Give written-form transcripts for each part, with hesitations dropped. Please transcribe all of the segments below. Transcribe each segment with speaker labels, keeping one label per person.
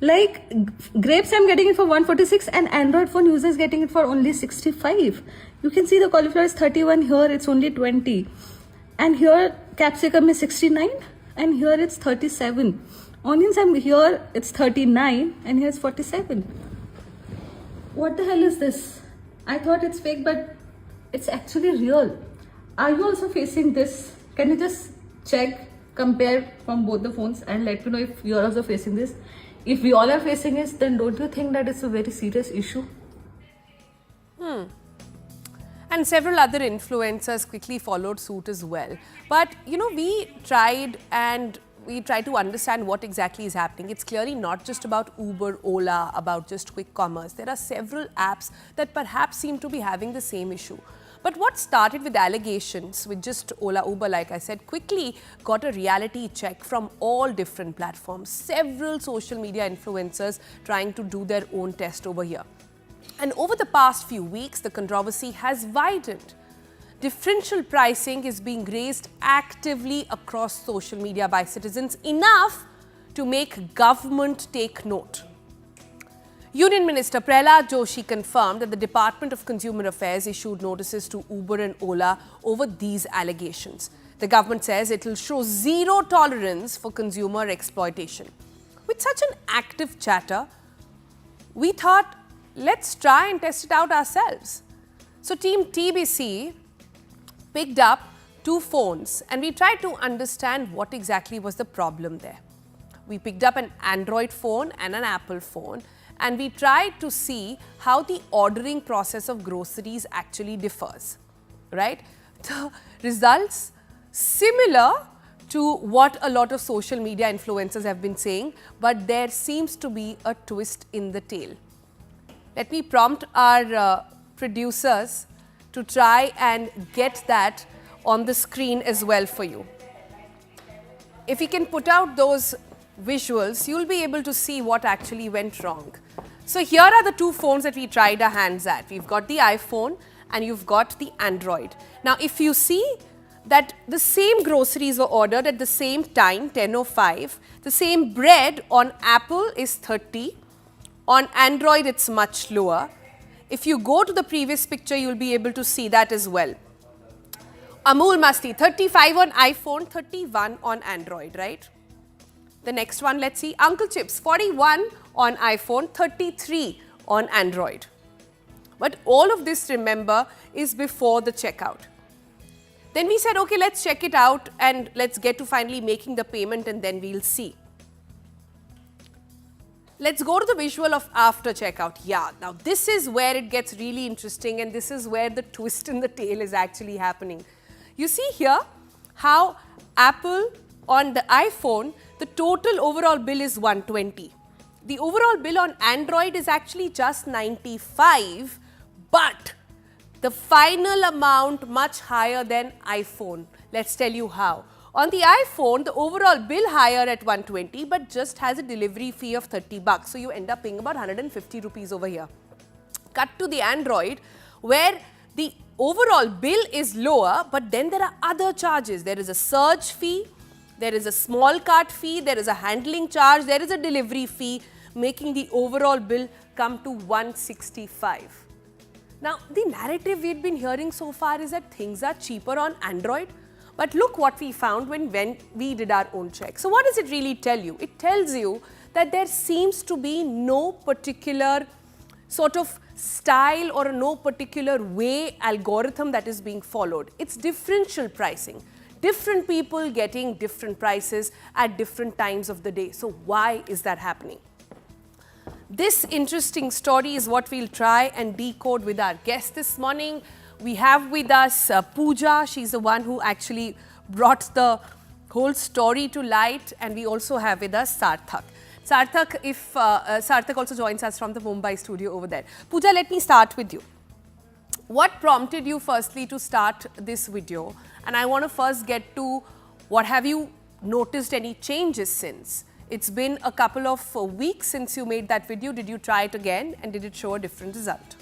Speaker 1: Like grapes, I'm getting it for 146, and Android phone users getting it for only 65. You can see the cauliflower is 31, here it's only 20. And here capsicum is 69, and here it's 37. Onions, I'm here it's 39, and here's 47. What the hell is this? I thought it's fake, but it's actually real. Are you also facing this? Can you just check, compare from both the phones and let me know if you're also facing this? If we all are facing this, then don't you think that it's a very serious issue?
Speaker 2: And several other influencers quickly followed suit as well. But, we tried to understand what exactly is happening. It's clearly not just about Uber, Ola, about just quick commerce. There are several apps that perhaps seem to be having the same issue. But what started with allegations with just Ola, Uber, like I said, quickly got a reality check from all different platforms. Several social media influencers trying to do their own test over here. And over the past few weeks, the controversy has widened. Differential pricing is being raised actively across social media by citizens, enough to make government take note. Union Minister Prahlad Joshi confirmed that the Department of Consumer Affairs issued notices to Uber and Ola over these allegations. The government says it will show zero tolerance for consumer exploitation. With such an active chatter, we thought, let's try and test it out ourselves. So Team TBC picked up 2 phones and we tried to understand what exactly was the problem there. We picked up an Android phone and an Apple phone, and we tried to see how the ordering process of groceries actually differs, right? The results similar to what a lot of social media influencers have been saying, but there seems to be a twist in the tale. Let me prompt our producers to try and get that on the screen as well for you. If we can put out those visuals, you'll be able to see what actually went wrong. So here are the 2 phones that we tried our hands at. We've got the iPhone and you've got the Android. Now, if you see that the same groceries were ordered at the same time, 10:05, the same bread on Apple is 30, on Android it's much lower. If you go to the previous picture, you'll be able to see that as well. Amul Masti, 35 on iPhone, 31 on Android, right? The next one, let's see. Uncle Chips, 41 on iPhone, 33 on Android. But all of this, remember, is before the checkout. Then we said, okay, let's check it out and let's get to finally making the payment and then we'll see. Let's go to the visual of after checkout. Yeah, now this is where it gets really interesting and this is where the twist in the tale is actually happening. You see here how Apple on the iPhone, the total overall bill is 120. The overall bill on Android is actually just 95, but the final amount much higher than iPhone. Let's tell you how. On the iPhone, the overall bill higher at 120, but just has a delivery fee of 30 bucks. So you end up paying about 150 rupees over here. Cut to the Android, where the overall bill is lower, but then there are other charges. There is a surge fee, there is a small cart fee, there is a handling charge, there is a delivery fee, making the overall bill come to 165. Now, the narrative we've been hearing so far is that things are cheaper on Android. But look what we found when we did our own check. So what does it really tell you? It tells you that there seems to be no particular sort of style or no particular way algorithm that is being followed. It's differential pricing. Different people getting different prices at different times of the day. So why is that happening? This interesting story is what we'll try and decode with our guest this morning. We have with us Pooja. She's the one who actually brought the whole story to light. And we also have with us Sarthak. Sarthak also joins us from the Mumbai studio over there. Pooja, let me start with you. What prompted you firstly to start this video? And I want to first get to what have you noticed any changes since? It's been a couple of weeks since you made that video. Did you try it again and did it show a different result?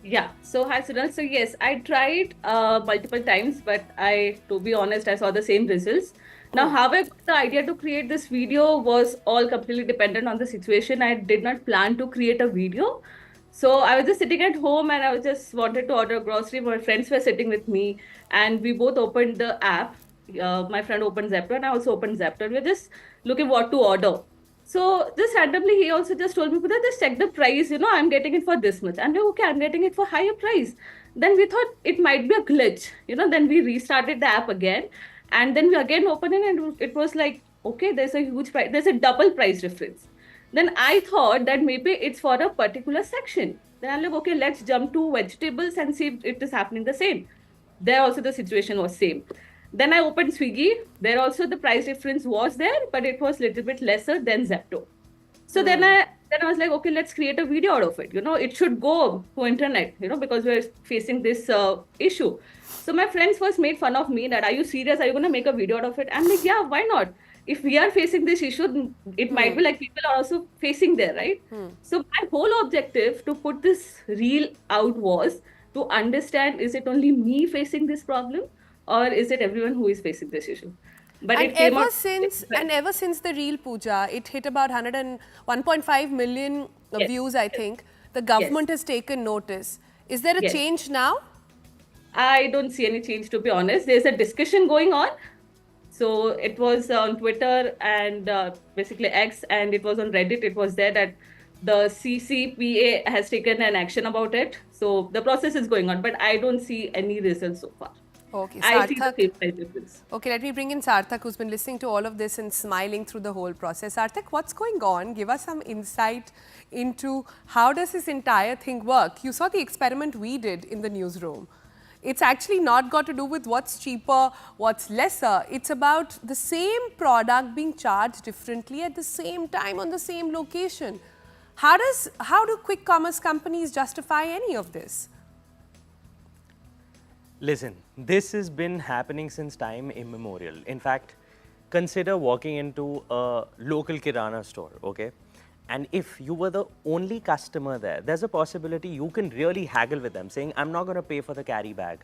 Speaker 1: Yeah. So hi Sunal. So yes, I tried multiple times, but to be honest, I saw the same results. Now, how I got the idea to create this video was all completely dependent on the situation. I did not plan to create a video. So I was just sitting at home and I was just wanted to order grocery. My friends were sitting with me and we both opened the app. My friend opened Zepto and I also opened Zepto. We were just looking what to order. So just randomly, he also just told me, Pooja, just check the price. I'm getting it for this much. And we're okay, I'm getting it for higher price. Then we thought it might be a glitch. Then we restarted the app again. And then we again opened it and it was like, okay, there's a huge price, there's a double price difference. Then I thought that maybe it's for a particular section. Then I'm like, okay, let's jump to vegetables and see if it is happening the same. There also the situation was same. Then I opened Swiggy. There also the price difference was there, but it was little bit lesser than Zepto. So then I was like, okay, let's create a video out of it. It should go to internet, because we're facing this issue. So my friends first made fun of me that, are you serious? Are you going to make a video out of it? I'm like, yeah, why not? If we are facing this issue, it might be like people are also facing there, right? So my whole objective to put this reel out was to understand, is it only me facing this problem or is it everyone who is facing this issue? But
Speaker 2: And
Speaker 1: it came out
Speaker 2: ever since the reel Puja, it hit about 101.5 million
Speaker 1: Yes,
Speaker 2: views, I think. The government has taken notice. Is there a
Speaker 1: Yes.
Speaker 2: change now?
Speaker 1: I don't see any change, to be honest. There's a discussion going on. So it was on Twitter and basically X, and it was on Reddit. It was there that the CCPA has taken an action about it. So the process is going on, but I don't see any results so far.
Speaker 2: Okay,
Speaker 1: I see the
Speaker 2: Sarthak.
Speaker 1: same price difference.
Speaker 2: Okay, let me bring in Sarthak, who's been listening to all of this and smiling through the whole process. Sarthak, what's going on? Give us some insight into how does this entire thing work? You saw the experiment we did in the newsroom. It's actually not got to do with what's cheaper, what's lesser. It's about the same product being charged differently at the same time on the same location. How do quick commerce companies justify any of this?
Speaker 3: Listen, this has been happening since time immemorial. In fact, consider walking into a local Kirana store, okay? And if you were the only customer there, there's a possibility you can really haggle with them, saying, I'm not going to pay for the carry bag.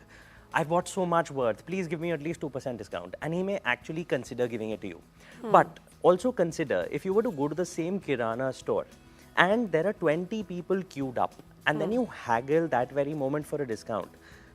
Speaker 3: I've bought so much worth. Please give me at least 2% discount. And he may actually consider giving it to you. But also consider, if you were to go to the same Kirana store and there are 20 people queued up, and then you haggle that very moment for a discount,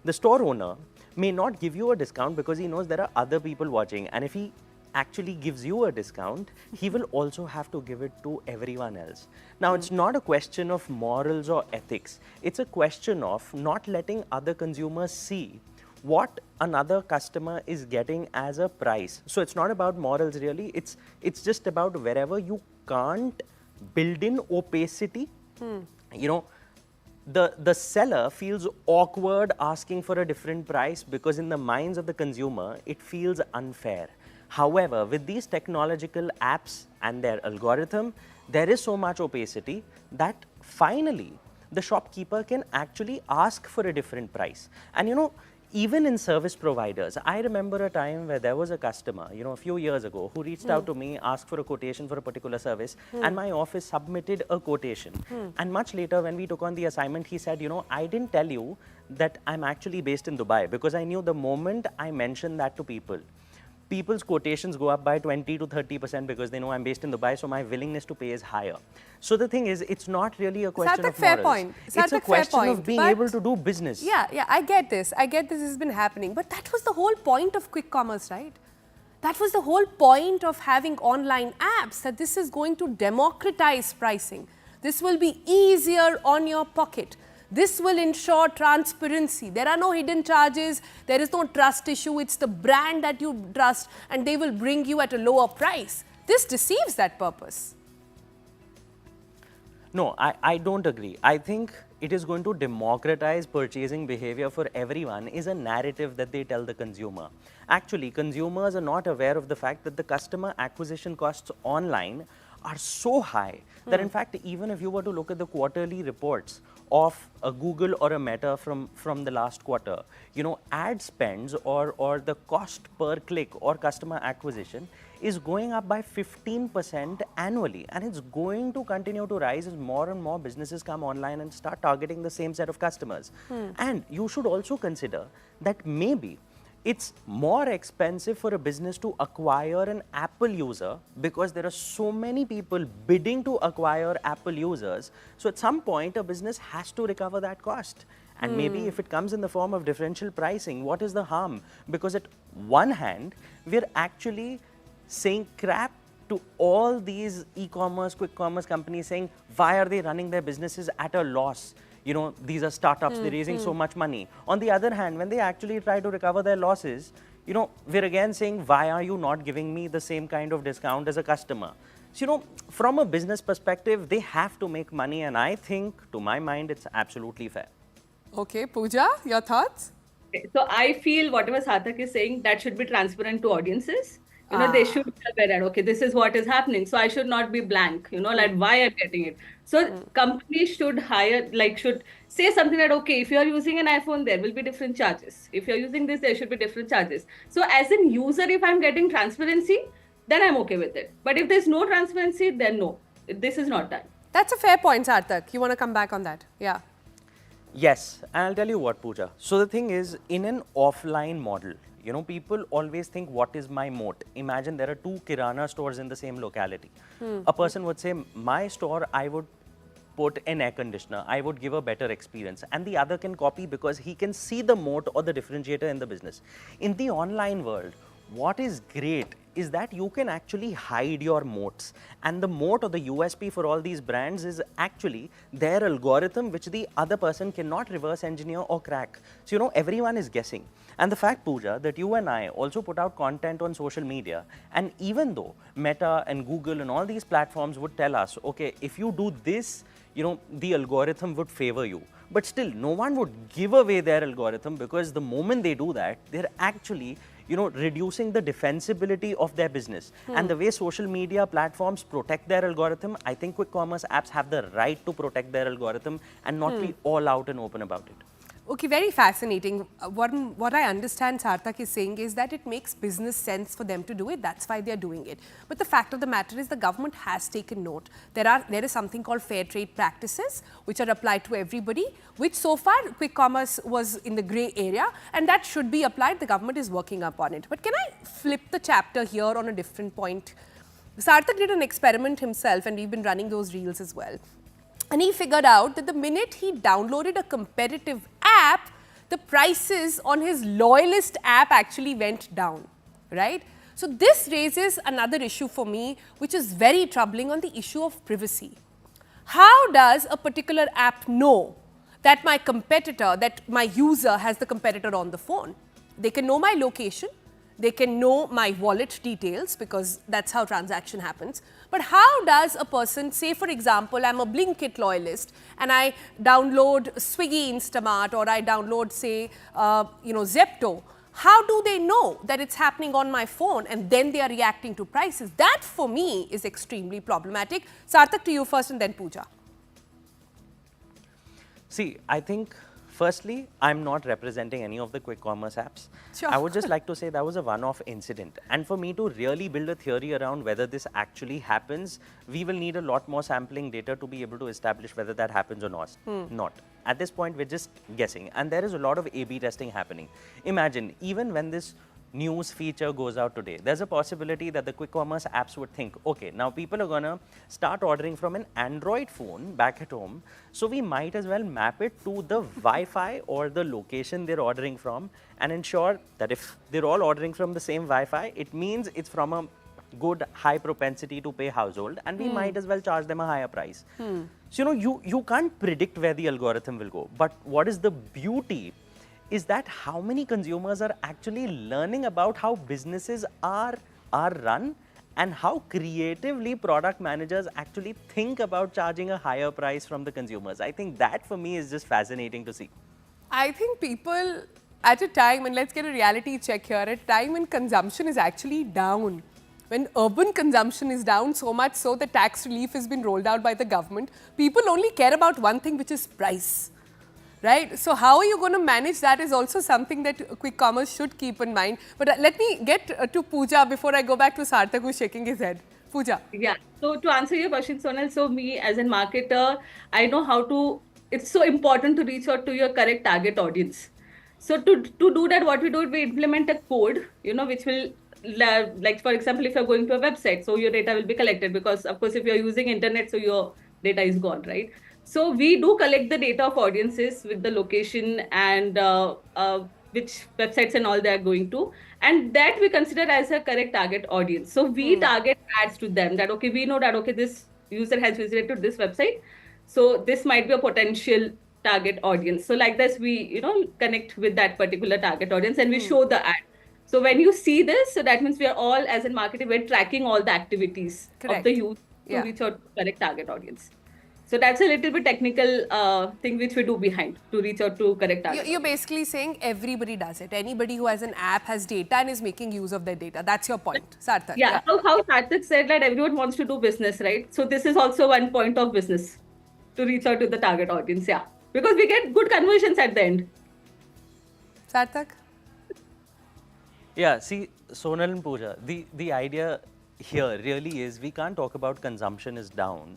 Speaker 3: the store owner may not give you a discount because he knows there are other people watching. And if he actually gives you a discount, he will also have to give it to everyone else. Now, it's not a question of morals or ethics. It's a question of not letting other consumers see what another customer is getting as a price. So it's not about morals really. It's just about wherever you can't build in opacity, the seller feels awkward asking for a different price because in the minds of the consumer, it feels unfair. However, with these technological apps and their algorithm, there is so much opacity that finally the shopkeeper can actually ask for a different price. And even in service providers, I remember a time where there was a customer, a few years ago, who reached out to me, asked for a quotation for a particular service, and my office submitted a quotation. And much later, when we took on the assignment, he said, I didn't tell you that I'm actually based in Dubai, because I knew the moment I mentioned that to people, people's quotations go up by 20 to 30% because they know I'm based in Dubai, so my willingness to pay is higher. So the thing is, it's not really a question
Speaker 2: Sarthak,
Speaker 3: of
Speaker 2: fair
Speaker 3: morals.
Speaker 2: point.
Speaker 3: It's a
Speaker 2: Sarthak, fair
Speaker 3: question
Speaker 2: point,
Speaker 3: of being
Speaker 2: but-
Speaker 3: able to do business.
Speaker 2: Yeah, I get this. I get this has been happening. But that was the whole point of quick commerce, right? That was the whole point of having online apps, that this is going to democratize pricing. This will be easier on your pocket. This will ensure transparency. There are no hidden charges. There is no trust issue. It's the brand that you trust, and they will bring you at a lower price. This deceives that purpose.
Speaker 3: No, I don't agree. I think it is going to democratize purchasing behavior for everyone is a narrative that they tell the consumer. Actually, consumers are not aware of the fact that the customer acquisition costs online are so high that in fact, even if you were to look at the quarterly reports of a Google or a Meta from the last quarter, ad spends or the cost per click or customer acquisition is going up by 15% annually, and it's going to continue to rise as more and more businesses come online and start targeting the same set of customers. And you should also consider that maybe it's more expensive for a business to acquire an Apple user because there are so many people bidding to acquire Apple users. So at some point, a business has to recover that cost. And maybe if it comes in the form of differential pricing, what is the harm? Because at one hand, we're actually saying crap to all these e-commerce, quick commerce companies, saying, why are they running their businesses at a loss? You know, these are startups, they're raising so much money. On the other hand, when they actually try to recover their losses, you know, we're again saying, why are you not giving me the same kind of discount as a customer? So, you know, from a business perspective, they have to make money. And I think, to my mind, it's absolutely fair.
Speaker 2: Okay, Pooja, your thoughts?
Speaker 1: So I feel whatever Sarthak is saying, that should be transparent to audiences. You know, they should be aware that, okay, this is what is happening. So I should not be blank, you know, like why I'm getting it. So companies should should say something that, okay, if you're using an iPhone, there will be different charges. If you're using this, there should be different charges. So as an user, if I'm getting transparency, then I'm okay with it. But if there's no transparency, then no, this is not done.
Speaker 2: That's a fair point, Sarthak. You want to come back on that? Yeah.
Speaker 3: Yes, and I'll tell you what, Pooja. So the thing is, in an offline model, you know, people always think, what is my moat? Imagine there are two Kirana stores in the same locality. A person would say, my store, I would put an air conditioner, I would give a better experience. And the other can copy because he can see the moat or the differentiator in the business. In the online world, what is great is that you can actually hide your moats. And the moat or the USP for all these brands is actually their algorithm, which the other person cannot reverse engineer or crack. So, you know, everyone is guessing. And the fact, Pooja, that you and I also put out content on social media, and even though Meta and Google and all these platforms would tell us, okay, if you do this, you know, the algorithm would favor you. But still, no one would give away their algorithm, because the moment they do that, they're actually, you know, reducing the defensibility of their business. And the way social media platforms protect their algorithm, I think quick commerce apps have the right to protect their algorithm and not be all out and open about it.
Speaker 2: Okay, very fascinating. What I understand Sarthak is saying is that it makes business sense for them to do it. That's why they are doing it. But the fact of the matter is the government has taken note. There is something called fair trade practices, which are applied to everybody, which so far quick commerce was in the grey area, and that should be applied. The government is working upon it. But can I flip the chapter here on a different point? Sarthak did an experiment himself, and we've been running those reels as well. And he figured out that the minute he downloaded a competitive app, the prices on his loyalist app actually went down, right? So this raises another issue for me, which is very troubling, on the issue of privacy. How does a particular app know that my competitor, that my user has the competitor on the phone? They can know my location. They can know my wallet details, because that's how transaction happens. But how does a person, say for example, I'm a Blinkit loyalist and I download Swiggy Instamart, or I download, say, Zepto. How do they know that it's happening on my phone and then they are reacting to prices? That for me is extremely problematic. Sarthak, to you first, and then Pooja.
Speaker 3: See, I think, firstly, I'm not representing any of the quick commerce apps.
Speaker 2: Sure.
Speaker 3: I would just like to say that was a one-off incident. And for me to really build a theory around whether this actually happens, we will need a lot more sampling data to be able to establish whether that happens or not. At this point, we're just guessing. And there is a lot of A/B testing happening. Imagine, even when this news feature goes out today, there's a possibility that the quick commerce apps would think, okay, now people are gonna start ordering from an Android phone back at home, so we might as well map it to the Wi-Fi or the location they're ordering from, and ensure that if they're all ordering from the same Wi-Fi, it means it's from a good high propensity to pay household, and we might as well charge them a higher price. So, you can't predict where the algorithm will go, but what is the beauty is that how many consumers are actually learning about how businesses are run, and how creatively product managers actually think about charging a higher price from the consumers. I think that for me is just fascinating to see.
Speaker 2: I think people at a time, and let's get a reality check here, at a time when consumption is actually down, when urban consumption is down so much so the tax relief has been rolled out by the government, people only care about one thing, which is price. Right? So how are you going to manage that is also something that quick commerce should keep in mind. But let me get to Pooja before I go back to Sarthak, who's shaking his head. Pooja.
Speaker 1: Yeah. So to answer your question, Sonal, so me as a marketer, I know how to, it's so important to reach out to your correct target audience. So to do that, what we do, we implement a code, which will, like for example, if you're going to a website, so your data will be collected, because of course if you're using internet, so your data is gone, right? So we do collect the data of audiences with the location and which websites and all they are going to, and that we consider as a correct target audience. So we target ads to them, that okay, we know that okay, this user has visited to this website, so this might be a potential target audience. So like this, we connect with that particular target audience and we show the ad. So when you see this, so that means we are all, as in marketing, we're tracking all the activities of
Speaker 2: Correct.
Speaker 1: the youth to
Speaker 2: Yeah.
Speaker 1: reach out to correct target audience. So that's a little bit technical thing which we do behind to reach out to correct target.
Speaker 2: You're basically saying everybody does it. Anybody who has an app has data and is making use of their data. That's your point, Sarthak.
Speaker 1: Yeah, so how Karthik said that everyone wants to do business, right? So this is also one point of business, to reach out to the target audience, yeah. Because we get good conversions at the end.
Speaker 2: Sarthak?
Speaker 3: Yeah, see, Sonal and Pooja, the idea here really is we can't talk about consumption is down.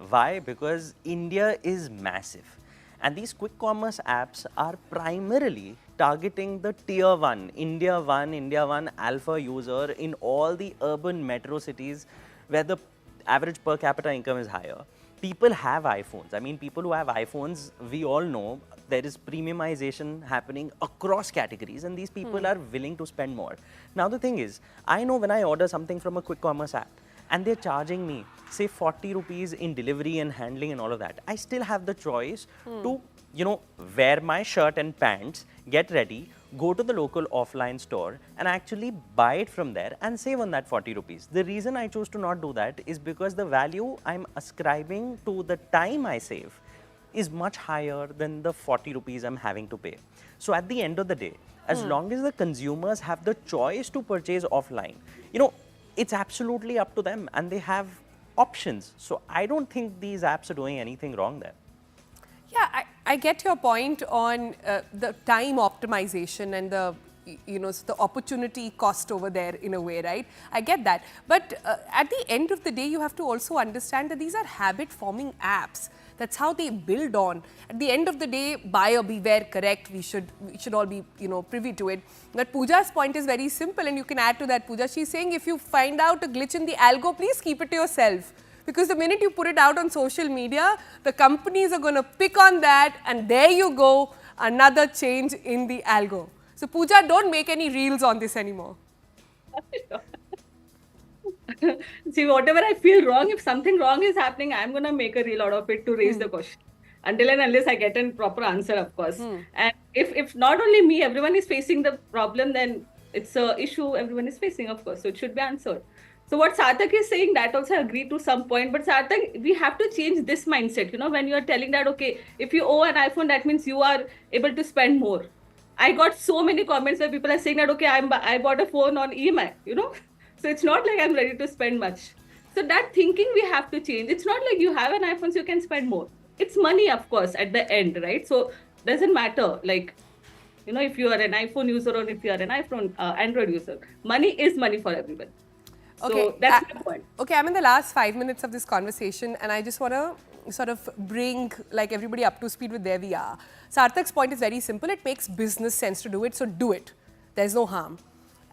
Speaker 3: Why? Because India is massive. And these quick commerce apps are primarily targeting the tier 1, India 1 alpha user in all the urban metro cities where the average per capita income is higher. People have iPhones. I mean, people who have iPhones, we all know there is premiumization happening across categories, and these people are willing to spend more. Now, the thing is, I know when I order something from a quick commerce app and they're charging me, say, 40 rupees in delivery and handling and all of that, I still have the choice to, wear my shirt and pants, get ready, go to the local offline store and actually buy it from there and save on that 40 rupees. The reason I choose to not do that is because the value I'm ascribing to the time I save is much higher than the 40 rupees I'm having to pay. So at the end of the day, as long as the consumers have the choice to purchase offline, it's absolutely up to them and they have options. So I don't think these apps are doing anything wrong there.
Speaker 2: Yeah, I get your point on the time optimization and the the opportunity cost over there in a way, right? I get that. But at the end of the day, you have to also understand that these are habit forming apps. That's how they build on. At the end of the day, buyer beware, correct. We should all be privy to it. But Pooja's point is very simple, and you can add to that, Pooja. She's saying if you find out a glitch in the algo, please keep it to yourself. Because the minute you put it out on social media, the companies are going to pick on that, and there you go, another change in the algo. So Pooja, don't make any reels on this anymore.
Speaker 1: See, whatever I feel wrong, if something wrong is happening, I'm going to make a reel out of it to raise the question. Until and unless I get a proper answer, of course. And if not only me, everyone is facing the problem, then it's an issue everyone is facing, of course. So it should be answered. So what Sarthak is saying, that also I agree to some point. But Sarthak, we have to change this mindset. When you are telling that, okay, if you owe an iPhone, that means you are able to spend more. I got so many comments where people are saying that, okay, I bought a phone on EMI, So it's not like I'm ready to spend much. So that thinking we have to change. It's not like you have an iPhone, so you can spend more. It's money, of course, at the end, right? So doesn't matter, like, if you are an iPhone user or if you are an Android user, money is money for everyone. So that's my point.
Speaker 2: Okay, I'm in the last 5 minutes of this conversation, and I just want to sort of bring like everybody up to speed with where we are. Sarthak's point is very simple. It makes business sense to do it, so do it. There's no harm.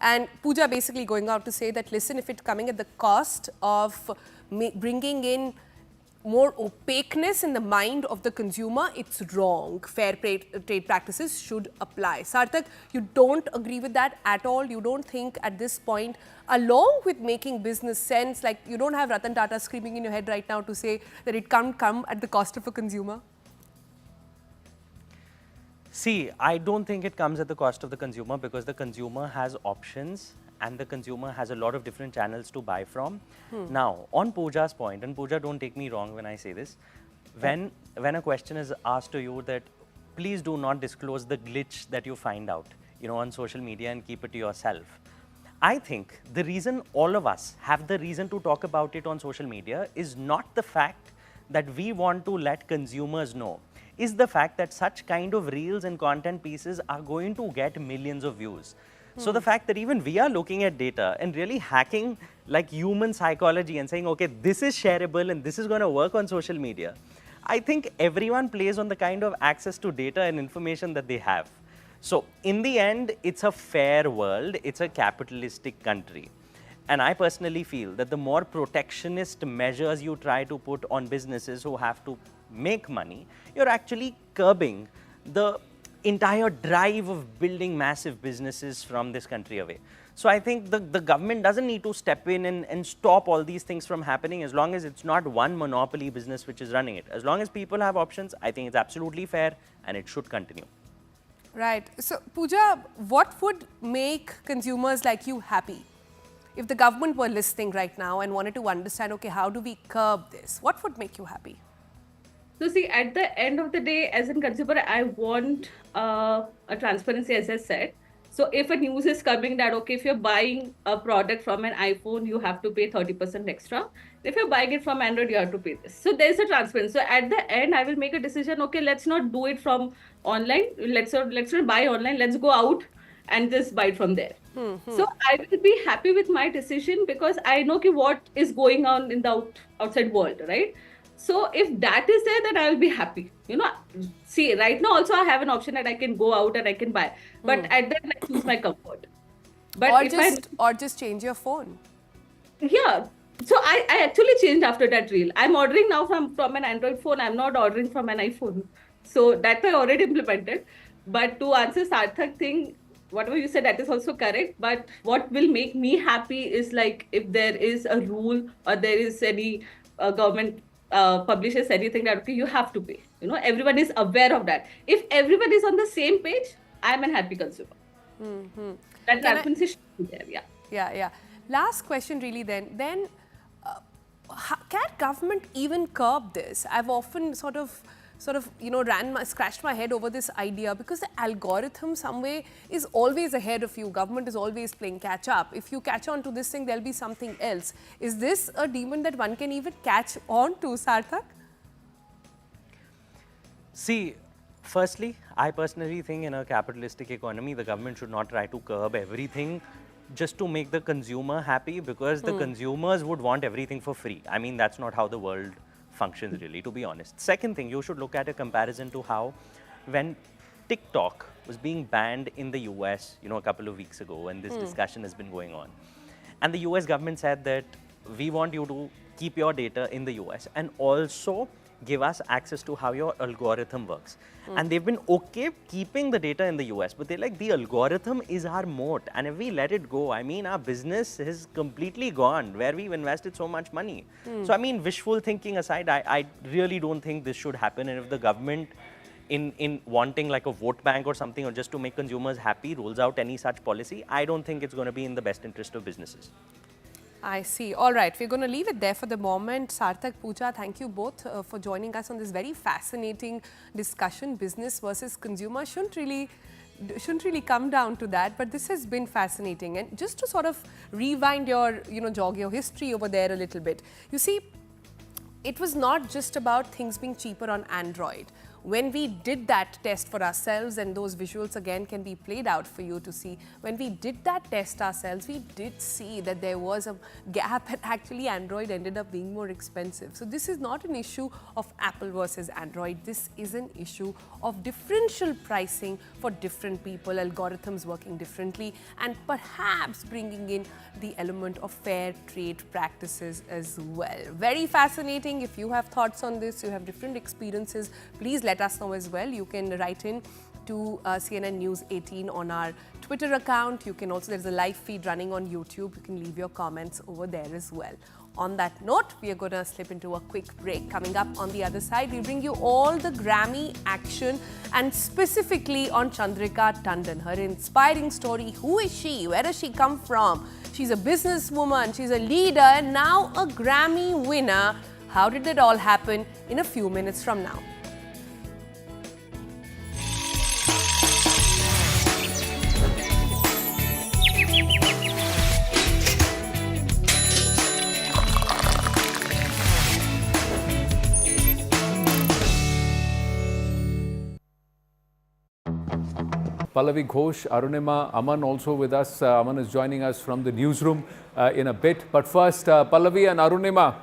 Speaker 2: And Pooja basically going out to say that, listen, if it's coming at the cost of bringing in more opaqueness in the mind of the consumer, it's wrong. Fair trade practices should apply. Sarthak, you don't agree with that at all? You don't think at this point, along with making business sense, like you don't have Ratan Tata screaming in your head right now to say that it can't come at the cost of a consumer?
Speaker 3: See, I don't think it comes at the cost of the consumer because the consumer has options and the consumer has a lot of different channels to buy from. Now, on Pooja's point, and Pooja, don't take me wrong when I say this, when a question is asked to you that please do not disclose the glitch that you find out, on social media and keep it to yourself. I think the reason all of us have the reason to talk about it on social media is not the fact that we want to let consumers know, is the fact that such kind of reels and content pieces are going to get millions of views. So the fact that even we are looking at data and really hacking like human psychology and saying, okay, this is shareable and this is going to work on social media. I think everyone plays on the kind of access to data and information that they have. So in the end, it's a fair world, it's a capitalistic country. And I personally feel that the more protectionist measures you try to put on businesses who have to make money, you're actually curbing the entire drive of building massive businesses from this country away. So I think the government doesn't need to step in and stop all these things from happening as long as it's not one monopoly business which is running it. As long as people have options, I think it's absolutely fair and it should continue.
Speaker 2: Right. So, Pooja, what would make consumers like you happy? If the government were listening right now and wanted to understand, okay, how do we curb this? What would make you happy?
Speaker 1: So see, at the end of the day, as a consumer, I want a transparency, as I said. So if a news is coming that, okay, if you're buying a product from an iPhone, you have to pay 30% extra. If you're buying it from Android, you have to pay this. So there's a transparency. So at the end, I will make a decision, okay, let's not do it from online. Let's not buy online. Let's go out and just buy it from there. So I will be happy with my decision because I know what is going on in the outside world, right? So if that is there, then I will be happy. See, right now also I have an option that I can go out and I can buy, but at that I choose my comfort. But
Speaker 2: Or just change your phone.
Speaker 1: Yeah. So I actually changed after that reel. I'm ordering now from an Android phone. I'm not ordering from an iPhone. So that I already implemented. But to answer Sarthak thing, whatever you said, that is also correct. But what will make me happy is like if there is a rule or there is any government publishes anything that, okay, you have to pay. Everyone is aware of that. If everyone is on the same page, I'm a happy consumer. That transparency should be there, yeah.
Speaker 2: Yeah. Last question really then, can government even curb this? I've often sort of scratched my head over this idea because the algorithm some way is always ahead of you. Government is always playing catch up. If you catch on to this thing, there'll be something else. Is this a demon that one can even catch on to, Sarthak?
Speaker 3: See, firstly, I personally think in a capitalistic economy, the government should not try to curb everything just to make the consumer happy because the consumers would want everything for free. I mean, that's not how the world functions really, to be honest. Second thing, you should look at a comparison to how when TikTok was being banned in the US, a couple of weeks ago, and this discussion has been going on. And the US government said that we want you to keep your data in the US and also give us access to how your algorithm works. And they've been okay keeping the data in the US, but they're like, the algorithm is our moat. And if we let it go, I mean, our business is completely gone where we've invested so much money. So, I mean, wishful thinking aside, I really don't think this should happen. And if the government in wanting like a vote bank or something, or just to make consumers happy, rolls out any such policy, I don't think it's going to be in the best interest of businesses.
Speaker 2: I see. All right, we're going to leave it there for the moment. Sarthak, Pooja, thank you both for joining us on this very fascinating discussion. Business versus consumer shouldn't really come down to that, but this has been fascinating. And just to sort of rewind your, jog your history over there a little bit. You see, it was not just about things being cheaper on Android. When we did that test for ourselves, and those visuals again can be played out for you to see, when we did that test ourselves, we did see that there was a gap and actually Android ended up being more expensive. So this is not an issue of Apple versus Android. This is an issue of differential pricing for different people, algorithms working differently, and perhaps bringing in the element of fair trade practices as well. Very fascinating. If you have thoughts on this, you have different experiences, please let us know as well. You can write in to CNN News 18 on our Twitter account. You can also, there's a live feed running on YouTube. You can leave your comments over there as well. On that note, we are going to slip into a quick break. Coming up on the other side, we bring you all the Grammy action and specifically on Chandrika Tandon, her inspiring story. Who is she? Where does she come from? She's a businesswoman, she's a leader, and now a Grammy winner. How did it all happen? In a few minutes from now.
Speaker 4: Pallavi Ghosh, Arunima, Aman also with us. Aman is joining us from the newsroom in a bit. But first, Pallavi and Arunima,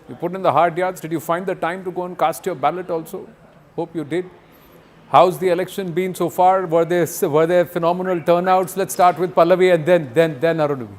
Speaker 4: you put in the hard yards. Did you find the time to go and cast your ballot also? Hope you did. How's the election been so far? Were there phenomenal turnouts? Let's start with Pallavi and then Arunabhi.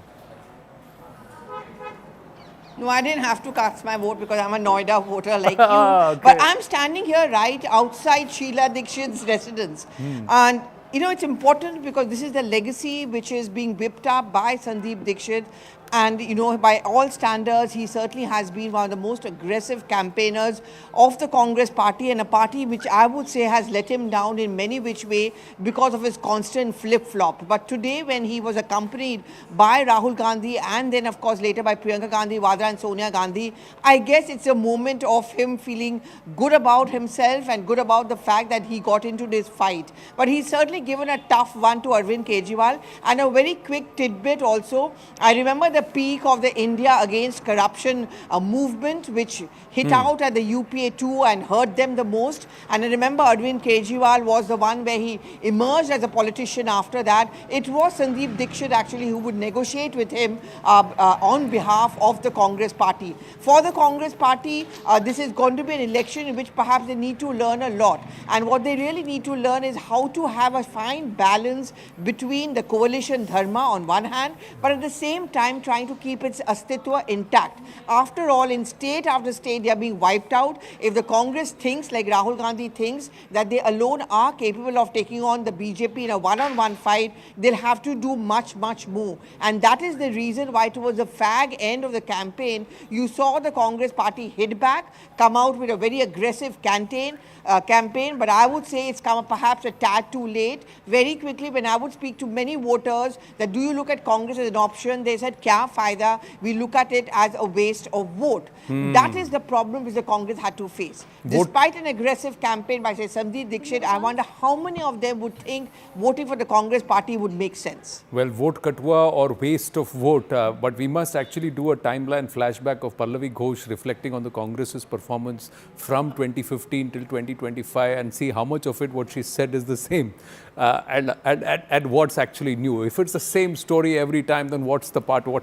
Speaker 5: No, I didn't have to cast my vote because I'm a Noida voter like you.
Speaker 4: Okay.
Speaker 5: But I'm standing here right outside Sheila Dikshit's residence. And you know, it's important because this is the legacy which is being whipped up by Sandeep Dikshit. And you know, by all standards, he certainly has been one of the most aggressive campaigners of the Congress party, and a party which I would say has let him down in many which way because of his constant flip-flop. But today, when he was accompanied by Rahul Gandhi and then of course later by Priyanka Gandhi Vadra and Sonia Gandhi, I guess it's a moment of him feeling good about himself and good about the fact that he got into this fight. But he's certainly given a tough one to Arvind Kejriwal. And a very quick tidbit also, I remember the peak of the India Against Corruption movement, which hit out at the UPA 2 and hurt them the most. And I remember Arvind Kejriwal was the one where he emerged as a politician after that. It was Sandeep Dikshit actually who would negotiate with him on behalf of the Congress party. For the Congress party, this is going to be an election in which perhaps they need to learn a lot. And what they really need to learn is how to have a fine balance between the coalition dharma on one hand, but at the same time trying to keep its astitwa intact. After all, in state after state, they are being wiped out. If the Congress thinks, like Rahul Gandhi thinks, that they alone are capable of taking on the BJP in a one-on-one fight, they'll have to do much, much more. And that is the reason why towards the fag end of the campaign, you saw the Congress party hit back, come out with a very aggressive campaign, but I would say it's come perhaps a tad too late. Very quickly, when I would speak to many voters that do you look at Congress as an option, they said, kya faida? We look at it as a waste of vote. That is the problem which the Congress had to face. Despite an aggressive campaign by, say, Sandeep Dikshit, I wonder how many of them would think voting for the Congress party would make sense.
Speaker 4: Well, vote katwa or waste of vote, but we must actually do a timeline flashback of Pallavi Ghosh reflecting on the Congress's performance from 2015 till 2025 and see how much of it what she said is the same and what's actually new. If it's the same story every time, then what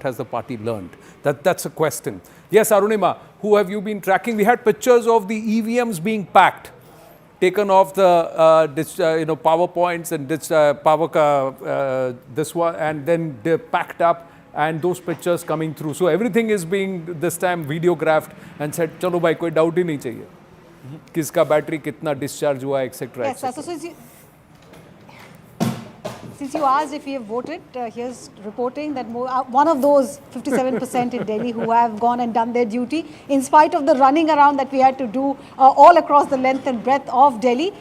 Speaker 4: has the party learned? That's a question. Yes, Arunima, who have you been tracking? We had pictures of the EVMs being packed, taken off the PowerPoints and this one, and then they're packed up, and those pictures coming through. So everything is being this time videographed and said, "Chalo bhai, koi doubt hi nahi chahiye. Kiska battery kitna discharge hua, etc."
Speaker 6: Yes, so since you asked if we have voted, here's reporting that one of those 57% in Delhi who have gone and done their duty, in spite of the running around that we had to do all across the length and breadth of Delhi.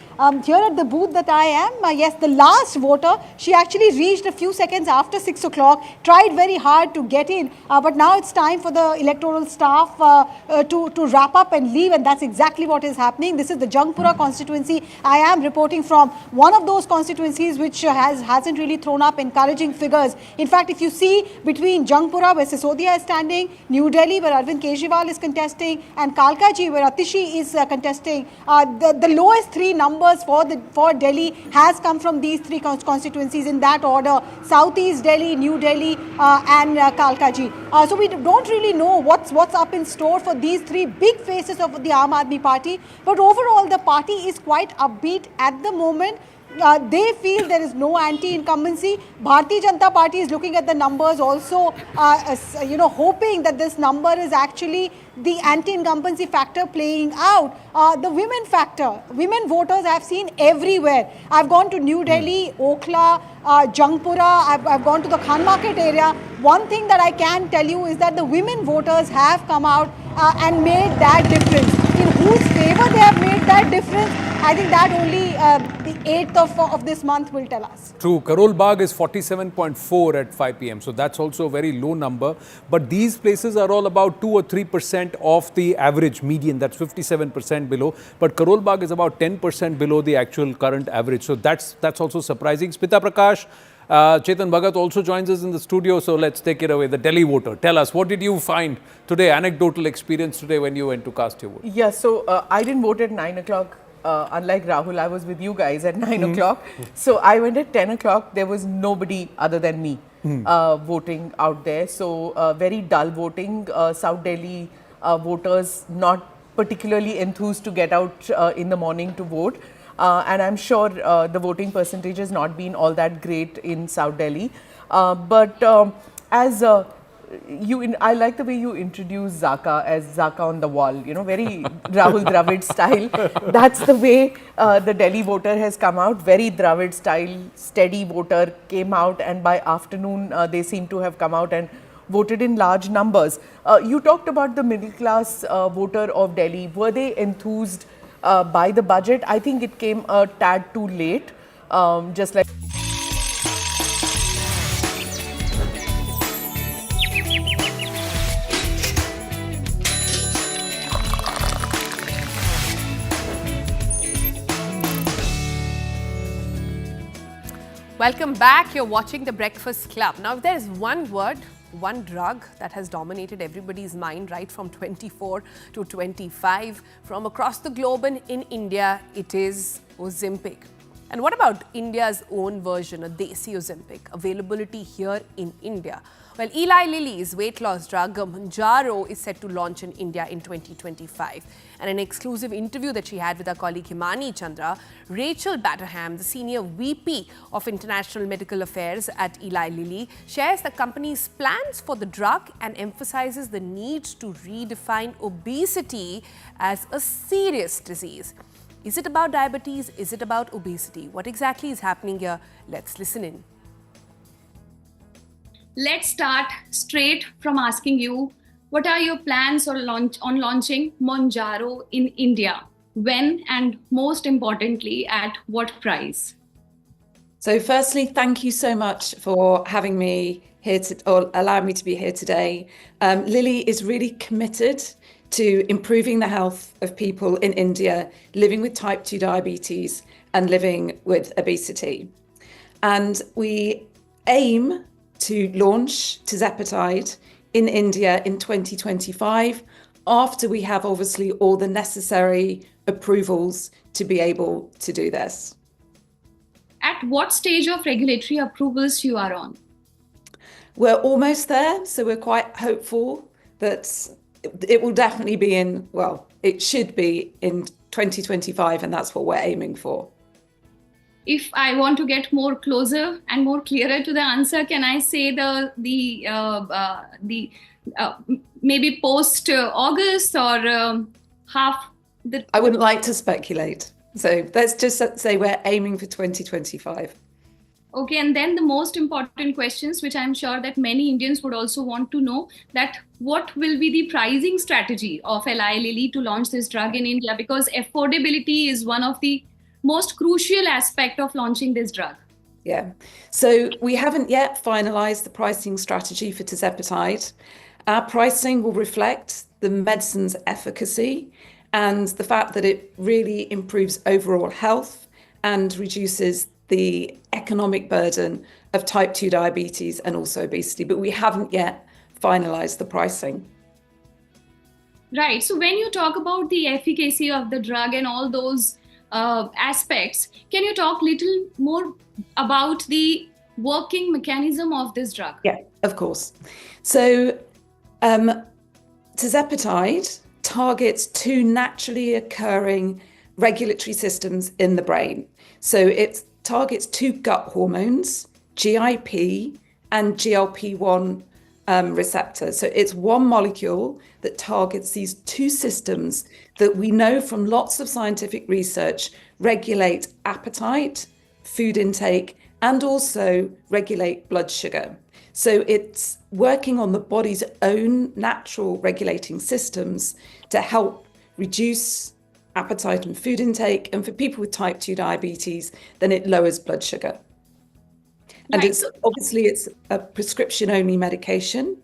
Speaker 6: Here at the booth that I am, yes, the last voter, she actually reached a few seconds after 6 o'clock, tried very hard to get in, but now it's time for the electoral staff to wrap up and leave, and that's exactly what is happening. This is the Jangpura constituency. I am reporting from one of those constituencies which hasn't really thrown up encouraging figures. In fact, if you see between Jangpura, where Sisodia is standing, New Delhi, where Arvind Kejriwal is contesting, and Kalkaji, where Atishi is contesting, the lowest three numbers for Delhi has come from these three constituencies in that order: Southeast Delhi, New Delhi, and Kalkaji. So we don't really know what's up in store for these three big faces of the Aam Aadmi Party. But overall, the party is quite upbeat at the moment. They feel there is no anti-incumbency. Bharatiya Janata Party is looking at the numbers also, hoping that this number is actually the anti-incumbency factor playing out. The women factor, women voters I have seen everywhere. I've gone to New Delhi, Okhla, Jangpura, I've gone to the Khan Market area. One thing that I can tell you is that the women voters have come out and made that difference. In whose favor they have made that difference, I think that only the 8th of this month will tell us.
Speaker 4: True. Karol Bagh is 47.4 at 5 p.m. So that's also a very low number. But these places are all about 2 or 3% of the average median. That's 57% below. But Karol Bagh is about 10% below the actual current average. So that's also surprising. Smita Prakash, Chetan Bhagat also joins us in the studio. So let's take it away. The Delhi voter. Tell us, what did you find today, anecdotal experience today when you went to cast your vote?
Speaker 7: Yeah, so I didn't vote at 9 o'clock. Unlike Rahul, I was with you guys at 9 o'clock. So I went at 10 o'clock. There was nobody other than me voting out there. So very dull voting. South Delhi voters not particularly enthused to get out in the morning to vote. And I'm sure the voting percentage has not been all that great in South Delhi. But as I like the way you introduce Zaka as Zaka on the wall, you know, very Rahul Dravid style. That's the way the Delhi voter has come out, very Dravid style, steady voter came out, and by afternoon they seem to have come out and voted in large numbers. You talked about the middle class voter of Delhi. Were they enthused by the budget? I think it came a tad too late, just like...
Speaker 2: Welcome back. You're watching The Breakfast Club. Now, if there's one word, one drug that has dominated everybody's mind right from 24 to 25, from across the globe and in India, it is Ozempic. And what about India's own version, a Desi Ozempic, availability here in India? Well, Eli Lilly's weight loss drug, Mounjaro, is set to launch in India in 2025. And in an exclusive interview that she had with our colleague Himani Chandra, Rachel Batterham, the senior VP of International Medical Affairs at Eli Lilly, shares the company's plans for the drug and emphasizes the need to redefine obesity as a serious disease. Is it about diabetes? Is it about obesity? What exactly is happening here? Let's listen in.
Speaker 8: Let's start straight from asking you, what are your plans on launching Mounjaro in India? When, and most importantly, at what price?
Speaker 9: So firstly, thank you so much for having me here or allowing me to be here today. Lilly is really committed to improving the health of people in India living with type 2 diabetes and living with obesity. And we aim to launch tirzepatide in India in 2025, after we have obviously all the necessary approvals to be able to do this.
Speaker 8: At what stage of regulatory approvals you are on?
Speaker 9: We're almost there, so we're quite hopeful that it will definitely be it should be in 2025, and that's what we're aiming for.
Speaker 8: If I want to get more closer and more clearer to the answer, can I say maybe post August or half the?
Speaker 9: I wouldn't like to speculate, so let's just say we're aiming for 2025.
Speaker 8: Okay, and then the most important questions, which I'm sure that many Indians would also want to know, that what will be the pricing strategy of Eli Lilly to launch this drug in India? Because affordability is one of the most crucial aspect of launching this drug.
Speaker 9: Yeah, so we haven't yet finalized the pricing strategy for tirzepatide. Our pricing will reflect the medicine's efficacy and the fact that it really improves overall health and reduces the economic burden of type 2 diabetes and also obesity, but we haven't yet finalized the pricing.
Speaker 8: Right, so when you talk about the efficacy of the drug and all those aspects, can you talk a little more about the working mechanism of this drug?
Speaker 9: Yeah, of course. So tirzepatide targets two naturally occurring regulatory systems in the brain. So it targets two gut hormones, GIP and GLP-1 receptors. So it's one molecule that targets these two systems that we know from lots of scientific research regulate appetite, food intake, and also regulate blood sugar. So it's working on the body's own natural regulating systems to help reduce appetite and food intake. And for people with type 2 diabetes, then it lowers blood sugar. And
Speaker 8: Right.
Speaker 9: it's a prescription only medication,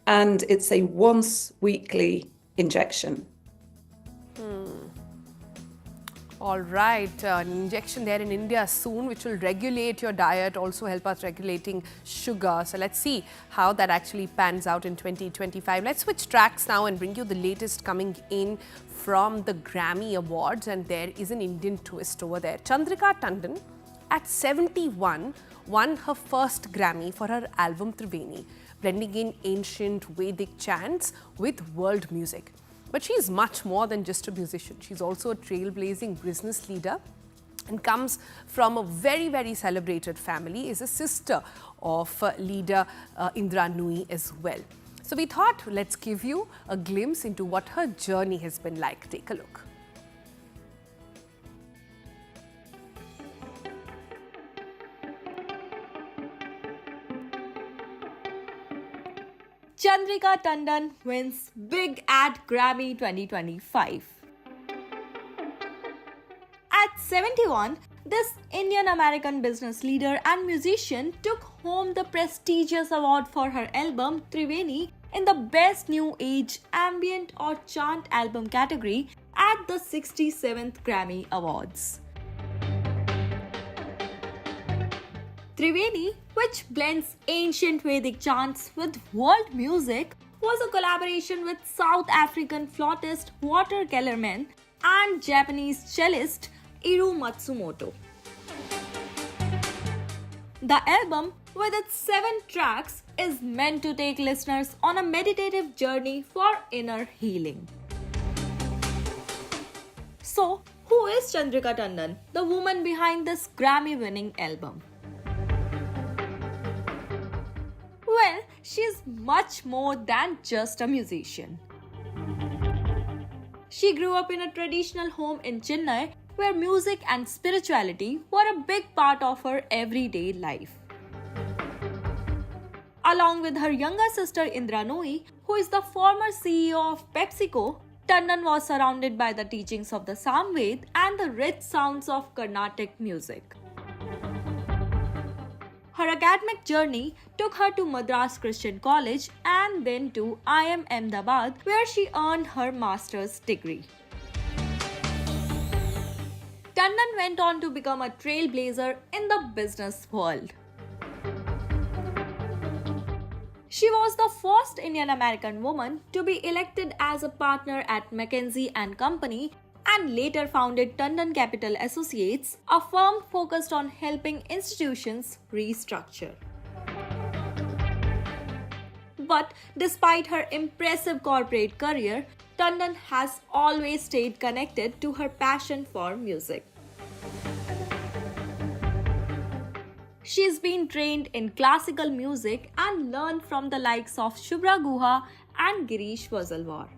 Speaker 9: and it's a once weekly injection.
Speaker 2: All right, an injection there in India soon, which will regulate your diet, also help us regulating sugar. So let's see how that actually pans out in 2025. Let's switch tracks now and bring you the latest coming in from the Grammy Awards. And there is an Indian twist over there. Chandrika Tandon, at 71, won her first Grammy for her album Triveni, blending in ancient Vedic chants with world music. But she's much more than just a musician. She's also a trailblazing business leader and comes from a very, very celebrated family, is a sister of leader Indra Nooyi as well. So we thought, let's give you a glimpse into what her journey has been like. Take a look.
Speaker 10: Chandrika Tandon wins big at Grammy 2025. At 71, this Indian-American business leader and musician took home the prestigious award for her album Triveni in the Best New Age Ambient or Chant Album category at the 67th Grammy Awards. Triveni, which blends ancient Vedic chants with world music, was a collaboration with South African flautist Walter Kellerman and Japanese cellist Iru Matsumoto. The album, with its 7 tracks, is meant to take listeners on a meditative journey for inner healing. So, who is Chandrika Tandon, the woman behind this Grammy-winning album? Well, she's much more than just a musician. She grew up in a traditional home in Chennai where music and spirituality were a big part of her everyday life. Along with her younger sister Indra Nooyi, who is the former CEO of PepsiCo, Tandon was surrounded by the teachings of the Samved and the rich sounds of Carnatic music. Her academic journey took her to Madras Christian College and then to IIM Ahmedabad, where she earned her master's degree. Tandon went on to become a trailblazer in the business world. She was the first Indian-American woman to be elected as a partner at McKinsey & Company and later founded Tandon Capital Associates, a firm focused on helping institutions restructure. But despite her impressive corporate career, Tandon has always stayed connected to her passion for music. She's been trained in classical music and learned from the likes of Shubhra Guha and Girish Wazalwar.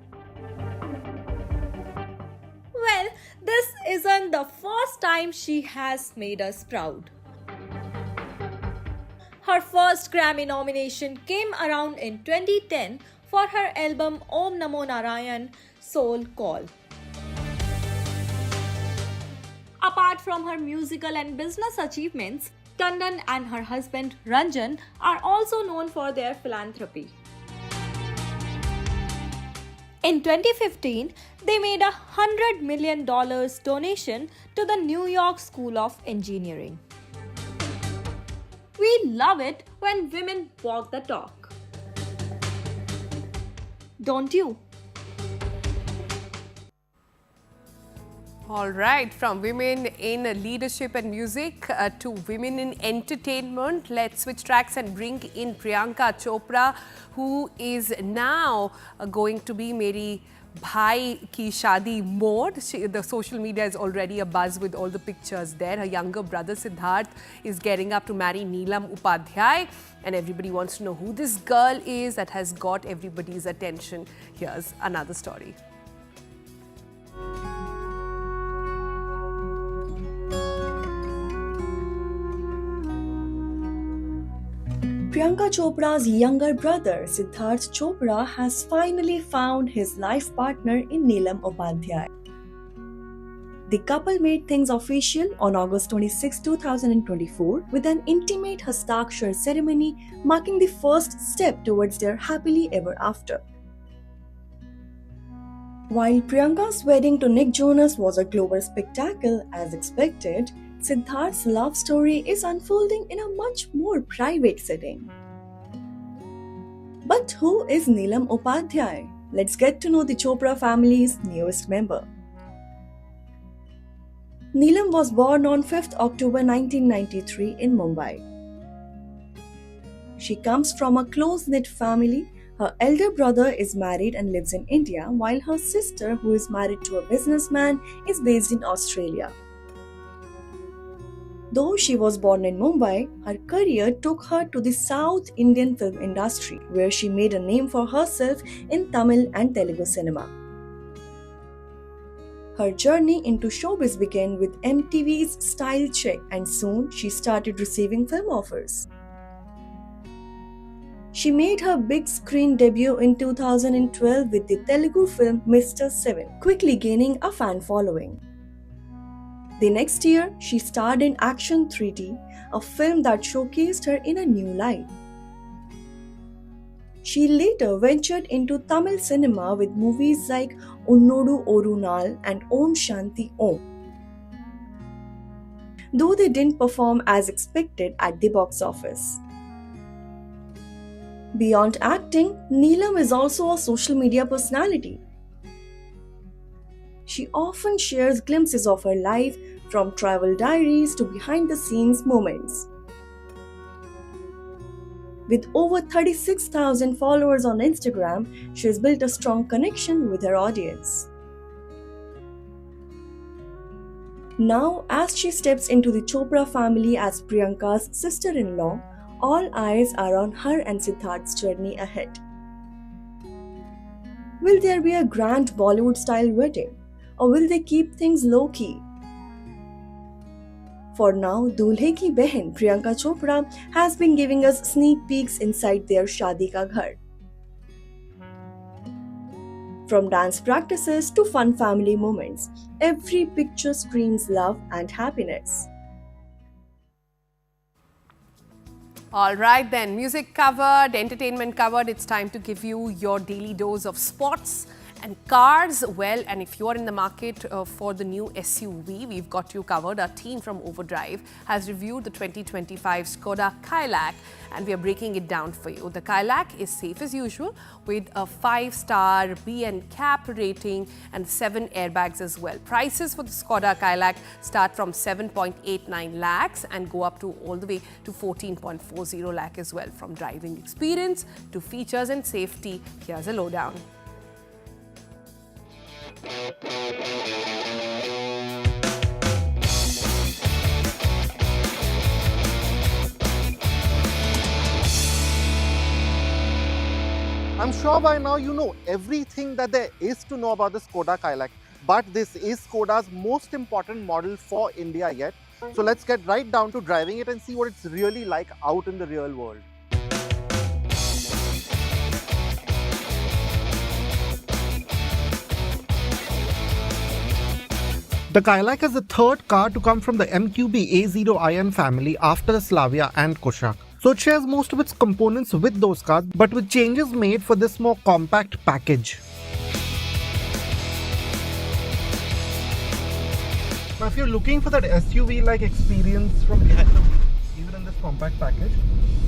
Speaker 10: Well, this isn't the first time she has made us proud. Her first Grammy nomination came around in 2010 for her album Om Namo Narayan Soul Call. Apart from her musical and business achievements, Tandon and her husband Ranjan are also known for their philanthropy. In 2015, they made $100 million donation to the New York School of Engineering. We love it when women walk the talk. Don't you?
Speaker 2: All right, from women in leadership and music to women in entertainment, let's switch tracks and bring in Priyanka Chopra, who is now going to be Meri Bhai Ki Shadi mode. The social media is already abuzz with all the pictures there. Her younger brother Siddharth is getting up to marry Neelam Upadhyay, and everybody wants to know who this girl is that has got everybody's attention. Here's another story.
Speaker 11: Priyanka Chopra's younger brother Siddharth Chopra has finally found his life partner in Neelam Upadhyay. The couple made things official on August 26, 2024 with an intimate Hastakshar ceremony marking the first step towards their happily ever after. While Priyanka's wedding to Nick Jonas was a global spectacle as expected, Siddharth's love story is unfolding in a much more private setting. But who is Neelam Upadhyay? Let's get to know the Chopra family's newest member. Neelam was born on 5th October 1993 in Mumbai. She comes from a close-knit family. Her elder brother is married and lives in India, while her sister, who is married to a businessman, is based in Australia. Though she was born in Mumbai, her career took her to the South Indian film industry, where she made a name for herself in Tamil and Telugu cinema. Her journey into showbiz began with MTV's Style Check, and soon she started receiving film offers. She made her big screen debut in 2012 with the Telugu film Mr. Seven, quickly gaining a fan following. The next year, she starred in Action 3D, a film that showcased her in a new light. She later ventured into Tamil cinema with movies like Unnodu Orunal and Om Shanti Om. Though they didn't perform as expected at the box office. Beyond acting, Neelam is also a social media personality. She often shares glimpses of her life, from travel diaries to behind-the-scenes moments. With over 36,000 followers on Instagram, she has built a strong connection with her audience. Now, as she steps into the Chopra family as Priyanka's sister-in-law, all eyes are on her and Siddharth's journey ahead. Will there be a grand Bollywood-style wedding, or will they keep things low-key? For now, Dulhe ki behan Priyanka Chopra has been giving us sneak peeks inside their Shaadi Ka Ghar. From dance practices to fun family moments, every picture screams love and happiness.
Speaker 2: All right then, music covered, entertainment covered. It's time to give you your daily dose of sports and cars. Well, and if you're in the market for the new SUV, we've got you covered. Our team from Overdrive has reviewed the 2025 Skoda Kayak and we are breaking it down for you. The Kayak is safe as usual with a 5-star B&CAP rating and 7 airbags as well. Prices for the Skoda Kayak start from 7.89 lakhs and go up to all the way to 14.40 lakh as well. From driving experience to features and safety, here's a lowdown.
Speaker 12: I'm sure by now you know everything that there is to know about the Skoda Kayak, but this is Skoda's most important model for India yet. So let's get right down to driving it and see what it's really like out in the real world. The Kayak is the third car to come from the MQB A0iM family after the Slavia and Kushaq. So it shares most of its components with those cars, but with changes made for this more compact package. Now if you're looking for that SUV-like experience from behind the wheel, even in this compact package,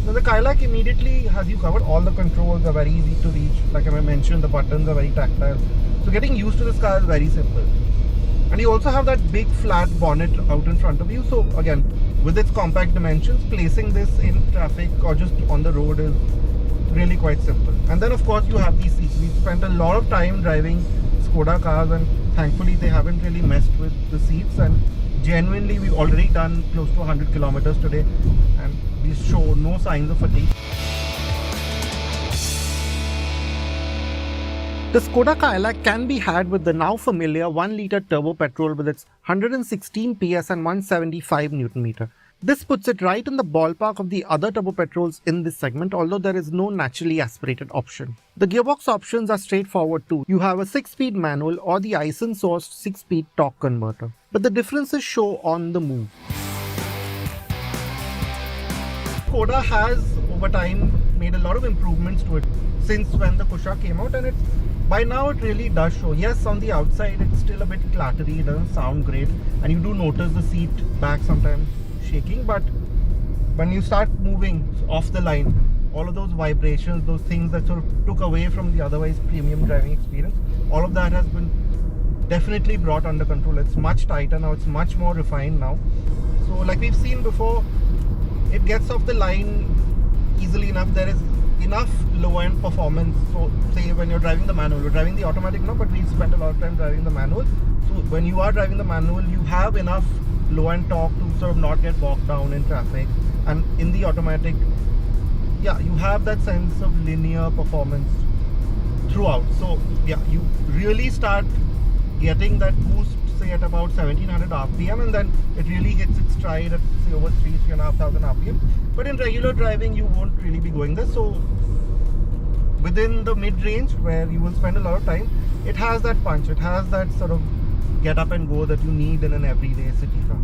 Speaker 12: then the Kayak immediately has you covered. All the controls are very easy to reach. Like I mentioned, the buttons are very tactile. So getting used to this car is very simple. And you also have that big flat bonnet out in front of you. So again, with its compact dimensions, placing this in traffic or just on the road is really quite simple. And then of course you have these seats. We've spent a lot of time driving Skoda cars and thankfully they haven't really messed with the seats, and genuinely we've already done close to 100 kilometers today and we show no signs of fatigue. The Skoda Kayak can be had with the now familiar 1-litre turbo petrol with its 116 PS and 175 Nm. This puts it right in the ballpark of the other turbo petrols in this segment, although there is no naturally aspirated option. The gearbox options are straightforward too. You have a 6-speed manual or the Aisin-sourced 6-speed torque converter, but the differences show on the move. Skoda has over time made a lot of improvements to it since when the Kushaq came out, and by now it really does show. Yes, on the outside it's still a bit clattery, it doesn't sound great, and you do notice the seat back sometimes shaking, but when you start moving off the line, all of those vibrations, those things that sort of took away from the otherwise premium driving experience, all of that has been definitely brought under control. It's much tighter now, it's much more refined now. So like we've seen before, it gets off the line easily enough. There is enough low-end performance. So say when you're driving the manual, we're driving the automatic now, but we spent a lot of time driving the manual. So when you are driving the manual, you have enough low and torque to sort of not get bogged down in traffic. And in the automatic, yeah, you have that sense of linear performance throughout. So yeah, you really start getting that boost, say at about 1700 RPM, and then it really hits its stride at say over 3,500 RPM. But in regular driving, you won't really be going there. So within the mid-range where you will spend a lot of time, it has that punch, it has that sort of get up and go that you need in an everyday city car.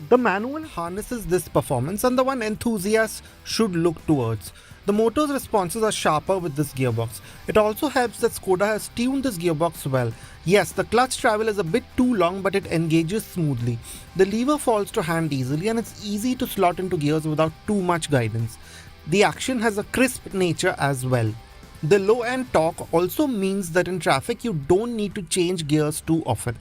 Speaker 12: The manual harnesses this performance and the one enthusiasts should look towards. The motor's responses are sharper with this gearbox. It also helps that Skoda has tuned this gearbox well. Yes, the clutch travel is a bit too long, but it engages smoothly. The lever falls to hand easily and it's easy to slot into gears without too much guidance. The action has a crisp nature as well. The low end torque also means that in traffic you don't need to change gears too often.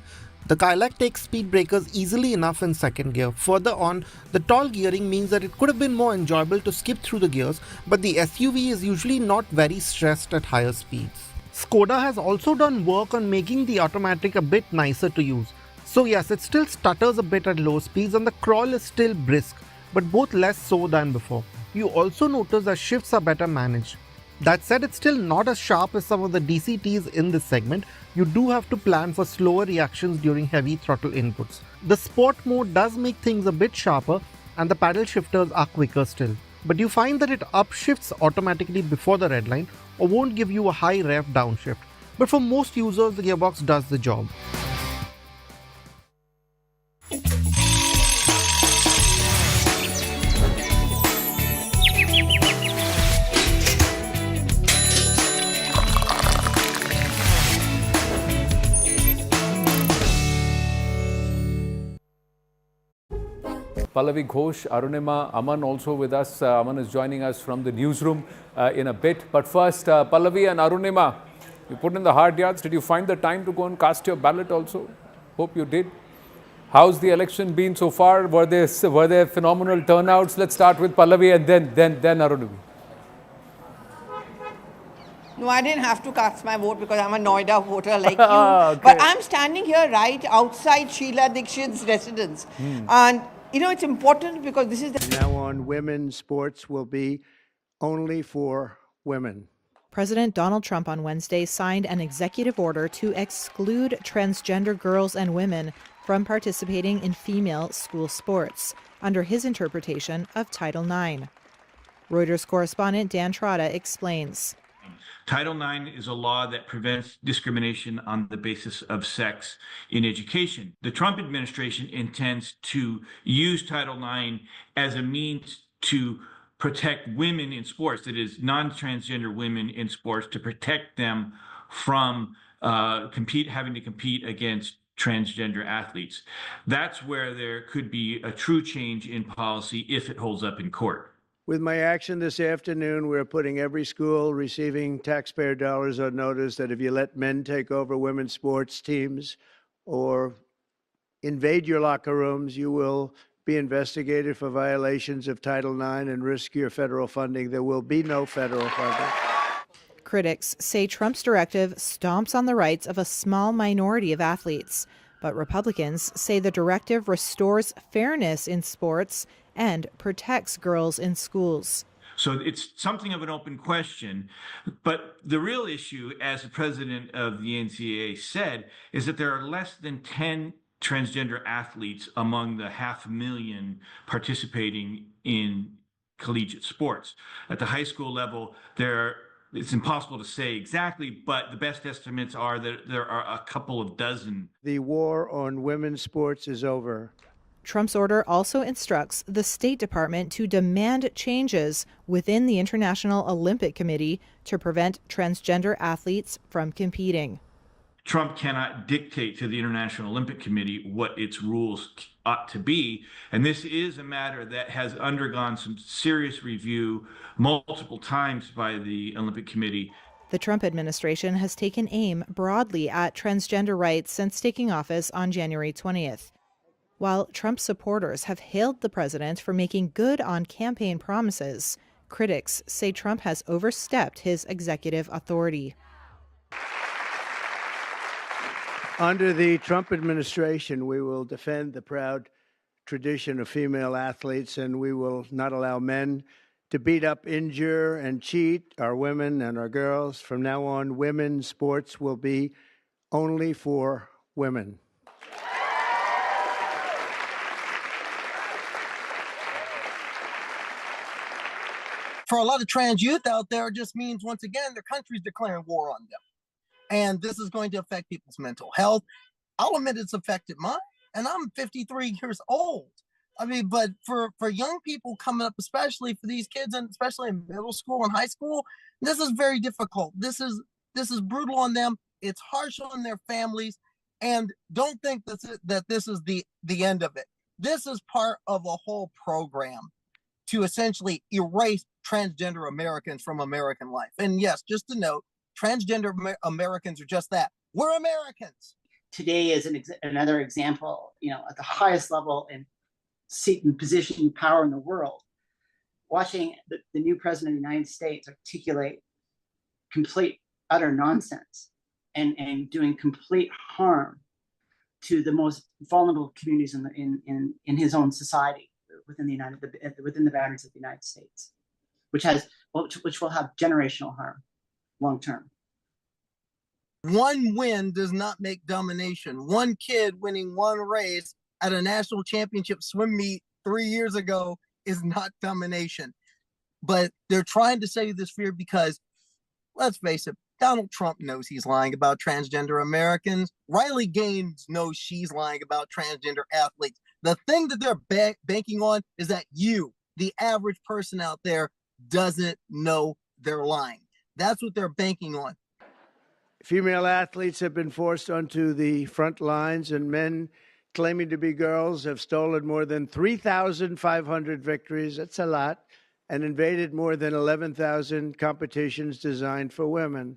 Speaker 12: The Kailac takes speed breakers easily enough in second gear. Further on, the tall gearing means that it could have been more enjoyable to skip through the gears, but the SUV is usually not very stressed at higher speeds. Skoda has also done work on making the automatic a bit nicer to use. So yes, it still stutters a bit at low speeds and the crawl is still brisk, but both less so than before. You also notice that shifts are better managed. That said, it's still not as sharp as some of the DCTs in this segment. You do have to plan for slower reactions during heavy throttle inputs. The sport mode does make things a bit sharper and the paddle shifters are quicker still. But you find that it upshifts automatically before the red line or won't give you a high rev downshift. But for most users, the gearbox does the job.
Speaker 4: Pallavi Ghosh, Arunima, Aman also with us. Aman is joining us from the newsroom in a bit. But first, Pallavi and Arunima, you put in the hard yards. Did you find the time to go and cast your ballot also? Hope you did. How's the election been so far? Were there phenomenal turnouts? Let's start with Pallavi and then Arunima.
Speaker 5: No, I didn't have to cast my vote because I'm a Noida voter like you.
Speaker 4: Okay.
Speaker 5: But I'm standing here right outside Sheila Dikshit's residence. And you know, it's important because this is the...
Speaker 13: Now on, women's sports will be only for women.
Speaker 14: President Donald Trump on Wednesday signed an executive order to exclude transgender girls and women from participating in female school sports under his interpretation of Title IX. Reuters correspondent Dan Trotta explains.
Speaker 15: Title IX is a law that prevents discrimination on the basis of sex in education. The Trump administration intends to use Title IX as a means to protect women in sports, that is, non-transgender women in sports, to protect them from having to compete against transgender athletes. That's where there could be a true change in policy if it holds up in court.
Speaker 13: With my action this afternoon, we're putting every school receiving taxpayer dollars on notice that if you let men take over women's sports teams or invade your locker rooms, you will be investigated for violations of Title IX and risk your federal funding. There will be no federal funding.
Speaker 14: Critics say Trump's directive stomps on the rights of a small minority of athletes, but Republicans say the directive restores fairness in sports and protects girls in schools.
Speaker 15: So it's something of an open question, but the real issue, as the president of the NCAA said, is that there are less than 10 transgender athletes among the 500,000 participating in collegiate sports. At the high school level, it's impossible to say exactly, but the best estimates are that there are a couple of dozen.
Speaker 13: The war on women's sports is over.
Speaker 14: Trump's order also instructs the State Department to demand changes within the International Olympic Committee to prevent transgender athletes from competing.
Speaker 15: Trump cannot dictate to the International Olympic Committee what its rules ought to be. And this is a matter that has undergone some serious review multiple times by the Olympic Committee.
Speaker 14: The Trump administration has taken aim broadly at transgender rights since taking office on January 20th. While Trump supporters have hailed the president for making good on campaign promises, critics say Trump has overstepped his executive authority.
Speaker 13: Under the Trump administration, we will defend the proud tradition of female athletes, and we will not allow men to beat up, injure, and cheat our women and our girls. From now on, women's sports will be only for women.
Speaker 16: For a lot of trans youth out there, it just means, once again, their country's declaring war on them. And this is going to affect people's mental health. I'll admit it's affected mine, and I'm 53 years old. I mean, but for young people coming up, especially for these kids, and especially in middle school and high school, this is very difficult. This is brutal on them. It's harsh on their families, and don't think that this is the end of it. This is part of a whole program to essentially erase transgender Americans from American life. And yes, just to note, transgender Americans are just that. We're Americans.
Speaker 17: Today is another example, at the highest level in seat and position and power in the world, watching the new president of the United States articulate complete, utter nonsense and doing complete harm to the most vulnerable communities in his own society within the boundaries of the United States, which will have generational harm long term.
Speaker 16: One win does not make domination. One kid winning one race at a national championship swim meet 3 years ago is not domination. But they're trying to say this fear because, let's face it, Donald Trump knows he's lying about transgender Americans. Riley Gaines knows she's lying about transgender athletes. The thing that they're banking on is that you, the average person out there, doesn't know they're lying. That's what they're banking on.
Speaker 13: Female athletes have been forced onto the front lines, and men claiming to be girls have stolen more than 3,500 victories. That's a lot. And invaded more than 11,000 competitions designed for women.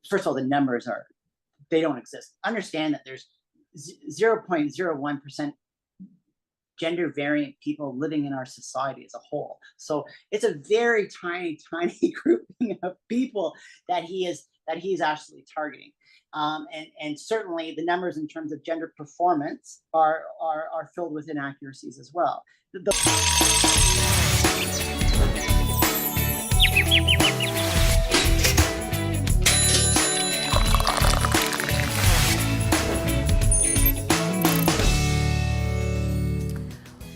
Speaker 17: First of all, the numbers they don't exist. Understand that there's 0.01% gender variant people living in our society as a whole. So it's a very tiny, tiny grouping of people that he's actually targeting. And certainly the numbers in terms of gender performance are filled with inaccuracies as well.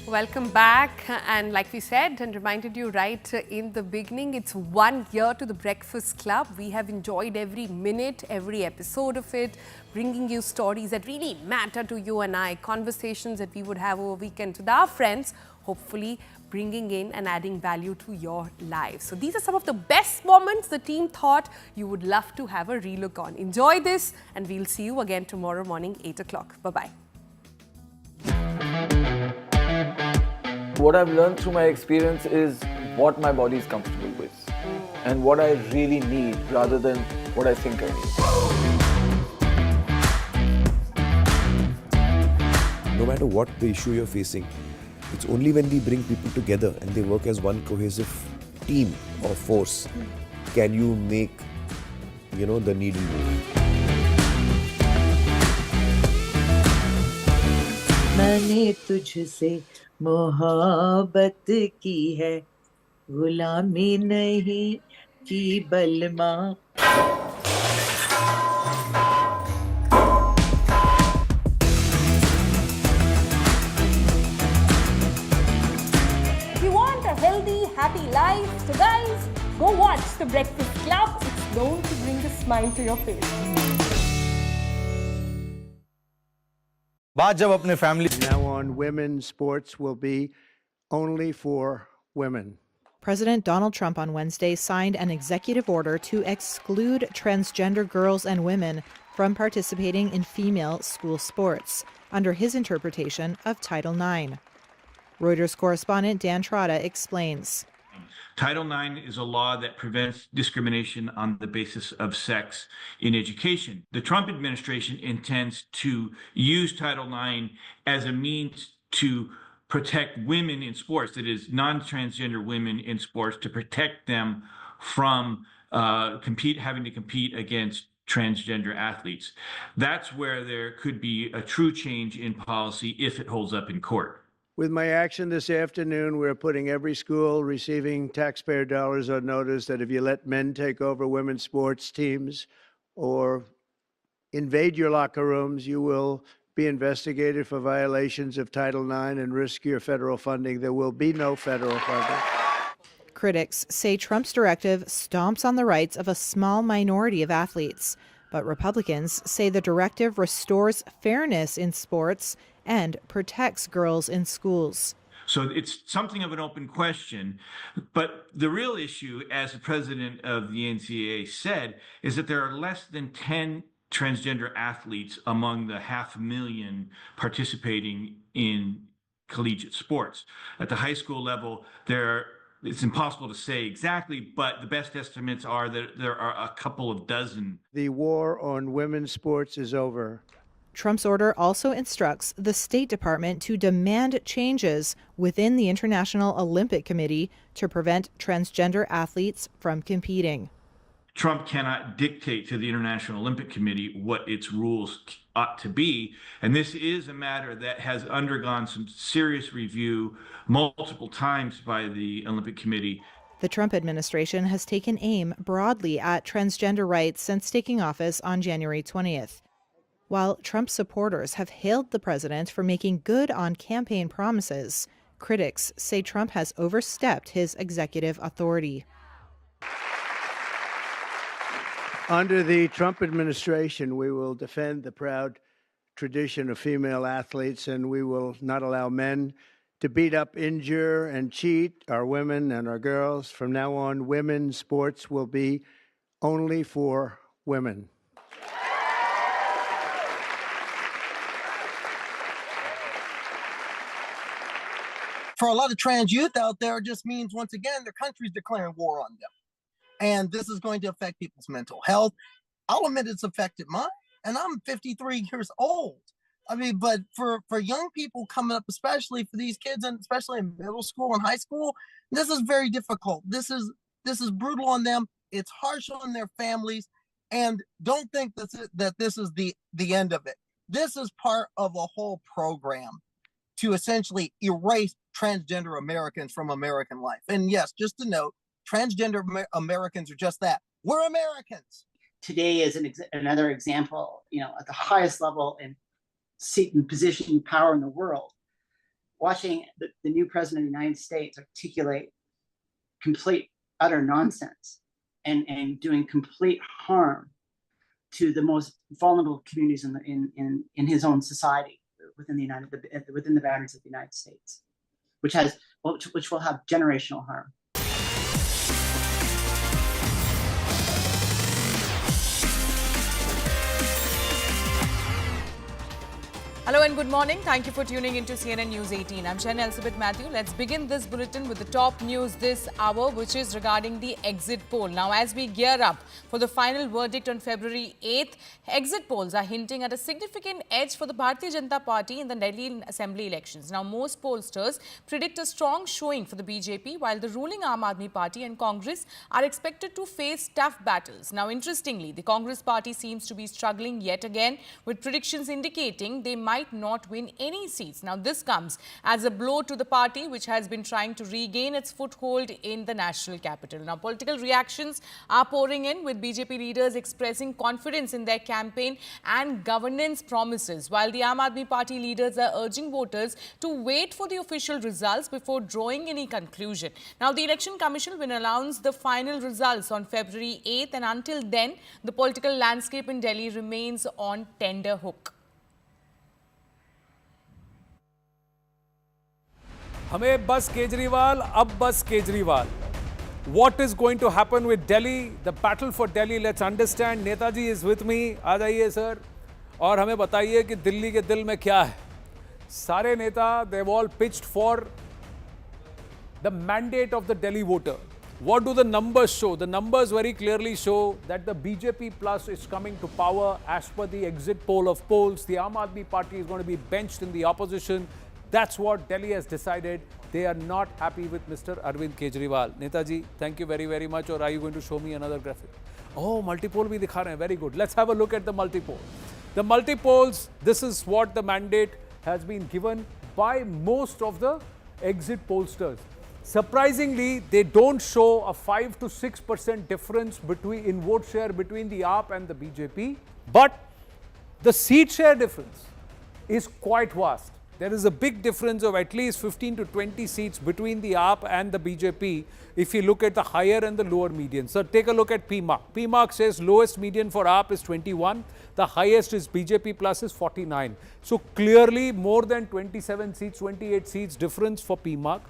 Speaker 2: Welcome back, and like we said and reminded you right in the beginning, it's 1 year to the Breakfast Club. We have enjoyed every minute, every episode of it, bringing you stories that really matter to you and I, conversations that we would have over weekends with our friends, hopefully bringing in and adding value to your lives. So these are some of the best moments the team thought you would love to have a relook on. Enjoy this, and we'll see you again tomorrow morning, 8 o'clock. Bye-bye.
Speaker 18: What I've learned through my experience is what my body is comfortable with and what I really need rather than what I think I
Speaker 19: need. No matter what the issue you're facing, it's only when we bring people together and they work as one cohesive team or force can you make, the needle move.
Speaker 20: मैंने तुझसे मोहब्बत की है, गुलामी नहीं की बलमा.
Speaker 10: If you want a healthy, happy life, so guys, go watch The Breakfast Club. It's known to bring a smile to your face.
Speaker 13: बात जब अपने family. Now on, women's sports will be only for women.
Speaker 14: President Donald Trump on Wednesday signed an executive order to exclude transgender girls and women from participating in female school sports under his interpretation of Title IX. Reuters correspondent Dan Trotta explains.
Speaker 15: Title IX is a law that prevents discrimination on the basis of sex in education. The Trump administration intends to use Title IX as a means to protect women in sports, that is, non-transgender women in sports, to protect them from having to compete against transgender athletes. That's where there could be a true change in policy if it holds up in court.
Speaker 13: With my action this afternoon, we're putting every school receiving taxpayer dollars on notice that if you let men take over women's sports teams or invade your locker rooms, you will be investigated for violations of Title IX and risk your federal funding. There will be no federal funding.
Speaker 14: Critics say Trump's directive stomps on the rights of a small minority of athletes, but Republicans say the directive restores fairness in sports and protects girls in schools.
Speaker 15: So it's something of an open question. But the real issue, as the president of the NCAA said, is that there are less than 10 transgender athletes among the 500,000 participating in collegiate sports. At the high school level, it's impossible to say exactly, but the best estimates are that there are a couple of dozen.
Speaker 13: The war on women's sports is over.
Speaker 14: Trump's order also instructs the State Department to demand changes within the International Olympic Committee to prevent transgender athletes from competing.
Speaker 15: Trump cannot dictate to the International Olympic Committee what its rules ought to be. And this is a matter that has undergone some serious review multiple times by the Olympic Committee.
Speaker 14: The Trump administration has taken aim broadly at transgender rights since taking office on January 20th. While Trump supporters have hailed the president for making good on campaign promises, critics say Trump has overstepped his executive authority.
Speaker 13: Under the Trump administration, we will defend the proud tradition of female athletes, and we will not allow men to beat up, injure, and cheat our women and our girls. From now on, women's sports will be only for women.
Speaker 16: For a lot of trans youth out there, it just means, once again, their country's declaring war on them. And this is going to affect people's mental health. I'll admit it's affected mine, and I'm 53 years old. I mean, but for young people coming up, especially for these kids, and especially in middle school and high school, this is very difficult. This is brutal on them. It's harsh on their families. And don't think that this is the end of it. This is part of a whole program to essentially erase transgender Americans from American life. And yes, just to note, transgender Americans are just that. We're Americans.
Speaker 17: Today is another example, at the highest level in seat and position power in the world, watching the new president of the United States articulate complete, utter nonsense and doing complete harm to the most vulnerable communities in his own society within the boundaries of the United States, which will have generational harm.
Speaker 2: Hello and good morning. Thank you for tuning into CNN News 18. I'm Shen Elizabeth Matthew. Let's begin this bulletin with the top news this hour, which is regarding the exit poll. Now, as we gear up for the final verdict on February 8th, exit polls are hinting at a significant edge for the Bharatiya Janata Party in the Delhi Assembly elections. Now, most pollsters predict a strong showing for the BJP, while the ruling Aam Aadmi Party and Congress are expected to face tough battles. Now, interestingly, the Congress Party seems to be struggling yet again, with predictions indicating they might not win any seats. Now, this comes as a blow to the party, which has been trying to regain its foothold in the national capital. Now, political reactions are pouring in, with BJP leaders expressing confidence in their campaign and governance promises, while the Aam Aadmi Party leaders are urging voters to wait for the official results before drawing any conclusion. Now, the Election Commission will announce the final results on February 8th, and until then, the political landscape in Delhi remains on tender hook.
Speaker 4: हमें बस केजरीवाल, अब बस Kejriwal. What is going to happen with Delhi? The battle for Delhi. Let's understand. Netaji is with me. आ जाइए sir और हमें बताइए कि दिल्ली के दिल में क्या है. सारे नेता, they've all pitched for the mandate of the Delhi voter. What do the numbers show? The numbers very clearly show that the BJP plus is coming to power as per the exit poll of polls. The Aam Aadmi Party is going to be benched in the opposition. That's what Delhi has decided. They are not happy with Mr. Arvind Kejriwal. Netaji, thank you very, very much. Or are you going to show me another graphic? Oh, multipole bhi dikha rahe hain. Very good. Let's have a look at the multipole. The multipoles, this is what the mandate has been given by most of the exit pollsters. Surprisingly, they don't show a 5 to 6% difference in vote share between the AAP and the BJP. But the seat share difference is quite vast. There is a big difference of at least 15 to 20 seats between the AAP and the BJP if you look at the higher and the lower median. So take a look at PMark. PMark says lowest median for AAP is 21. The highest is BJP plus is 49. So clearly more than 27 seats, 28 seats difference for PMark.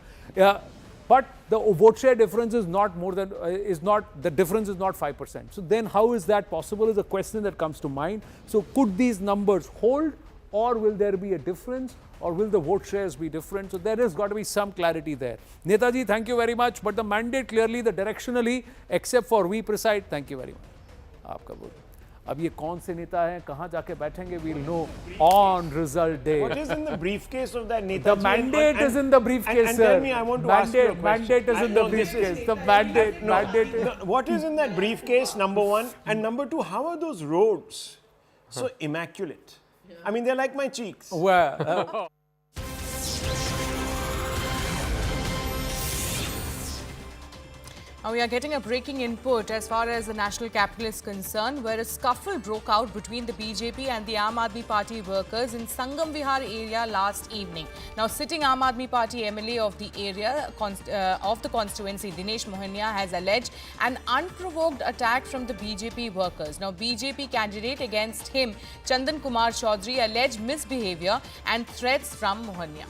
Speaker 4: But the vote share difference is not more than, the difference is not 5%. So then how is that possible is a question that comes to mind. So could these numbers hold, or will there be a difference, or will the vote shares be different? So there has got to be some clarity there. Netaji, thank you very much. But the mandate clearly, the directionally, except for we preside, thank you very much. Aapka bol. अब ये कौन से नेता हैं, कहाँ जाके बैठेंगे, we'll know on result day.
Speaker 21: What is in the briefcase of that Netaji?
Speaker 4: The mandate is in the briefcase,
Speaker 21: and
Speaker 4: sir.
Speaker 21: tell me, I want to ask you a question.
Speaker 4: Mandate is in the briefcase. The mandate is...
Speaker 21: What is in that briefcase, number one? And number two, how are those roads so immaculate? I mean, they're like my cheeks.
Speaker 4: Well...
Speaker 2: Now we are getting a breaking input as far as the national capital is concerned, where a scuffle broke out between the BJP and the Aam Aadmi Party workers in Sangam Vihar area last evening. Now, sitting Aam Aadmi Party MLA of the area of the constituency, Dinesh Mohania, has alleged an unprovoked attack from the BJP workers. Now, BJP candidate against him, Chandan Kumar Chaudhary, alleged misbehavior and threats from Mohania.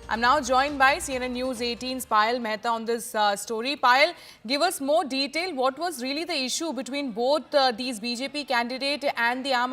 Speaker 2: I'm now joined by CNN News 18's Payal Mehta on this story. Payal, give us more detail. What was really the issue between both these BJP candidate and the Aam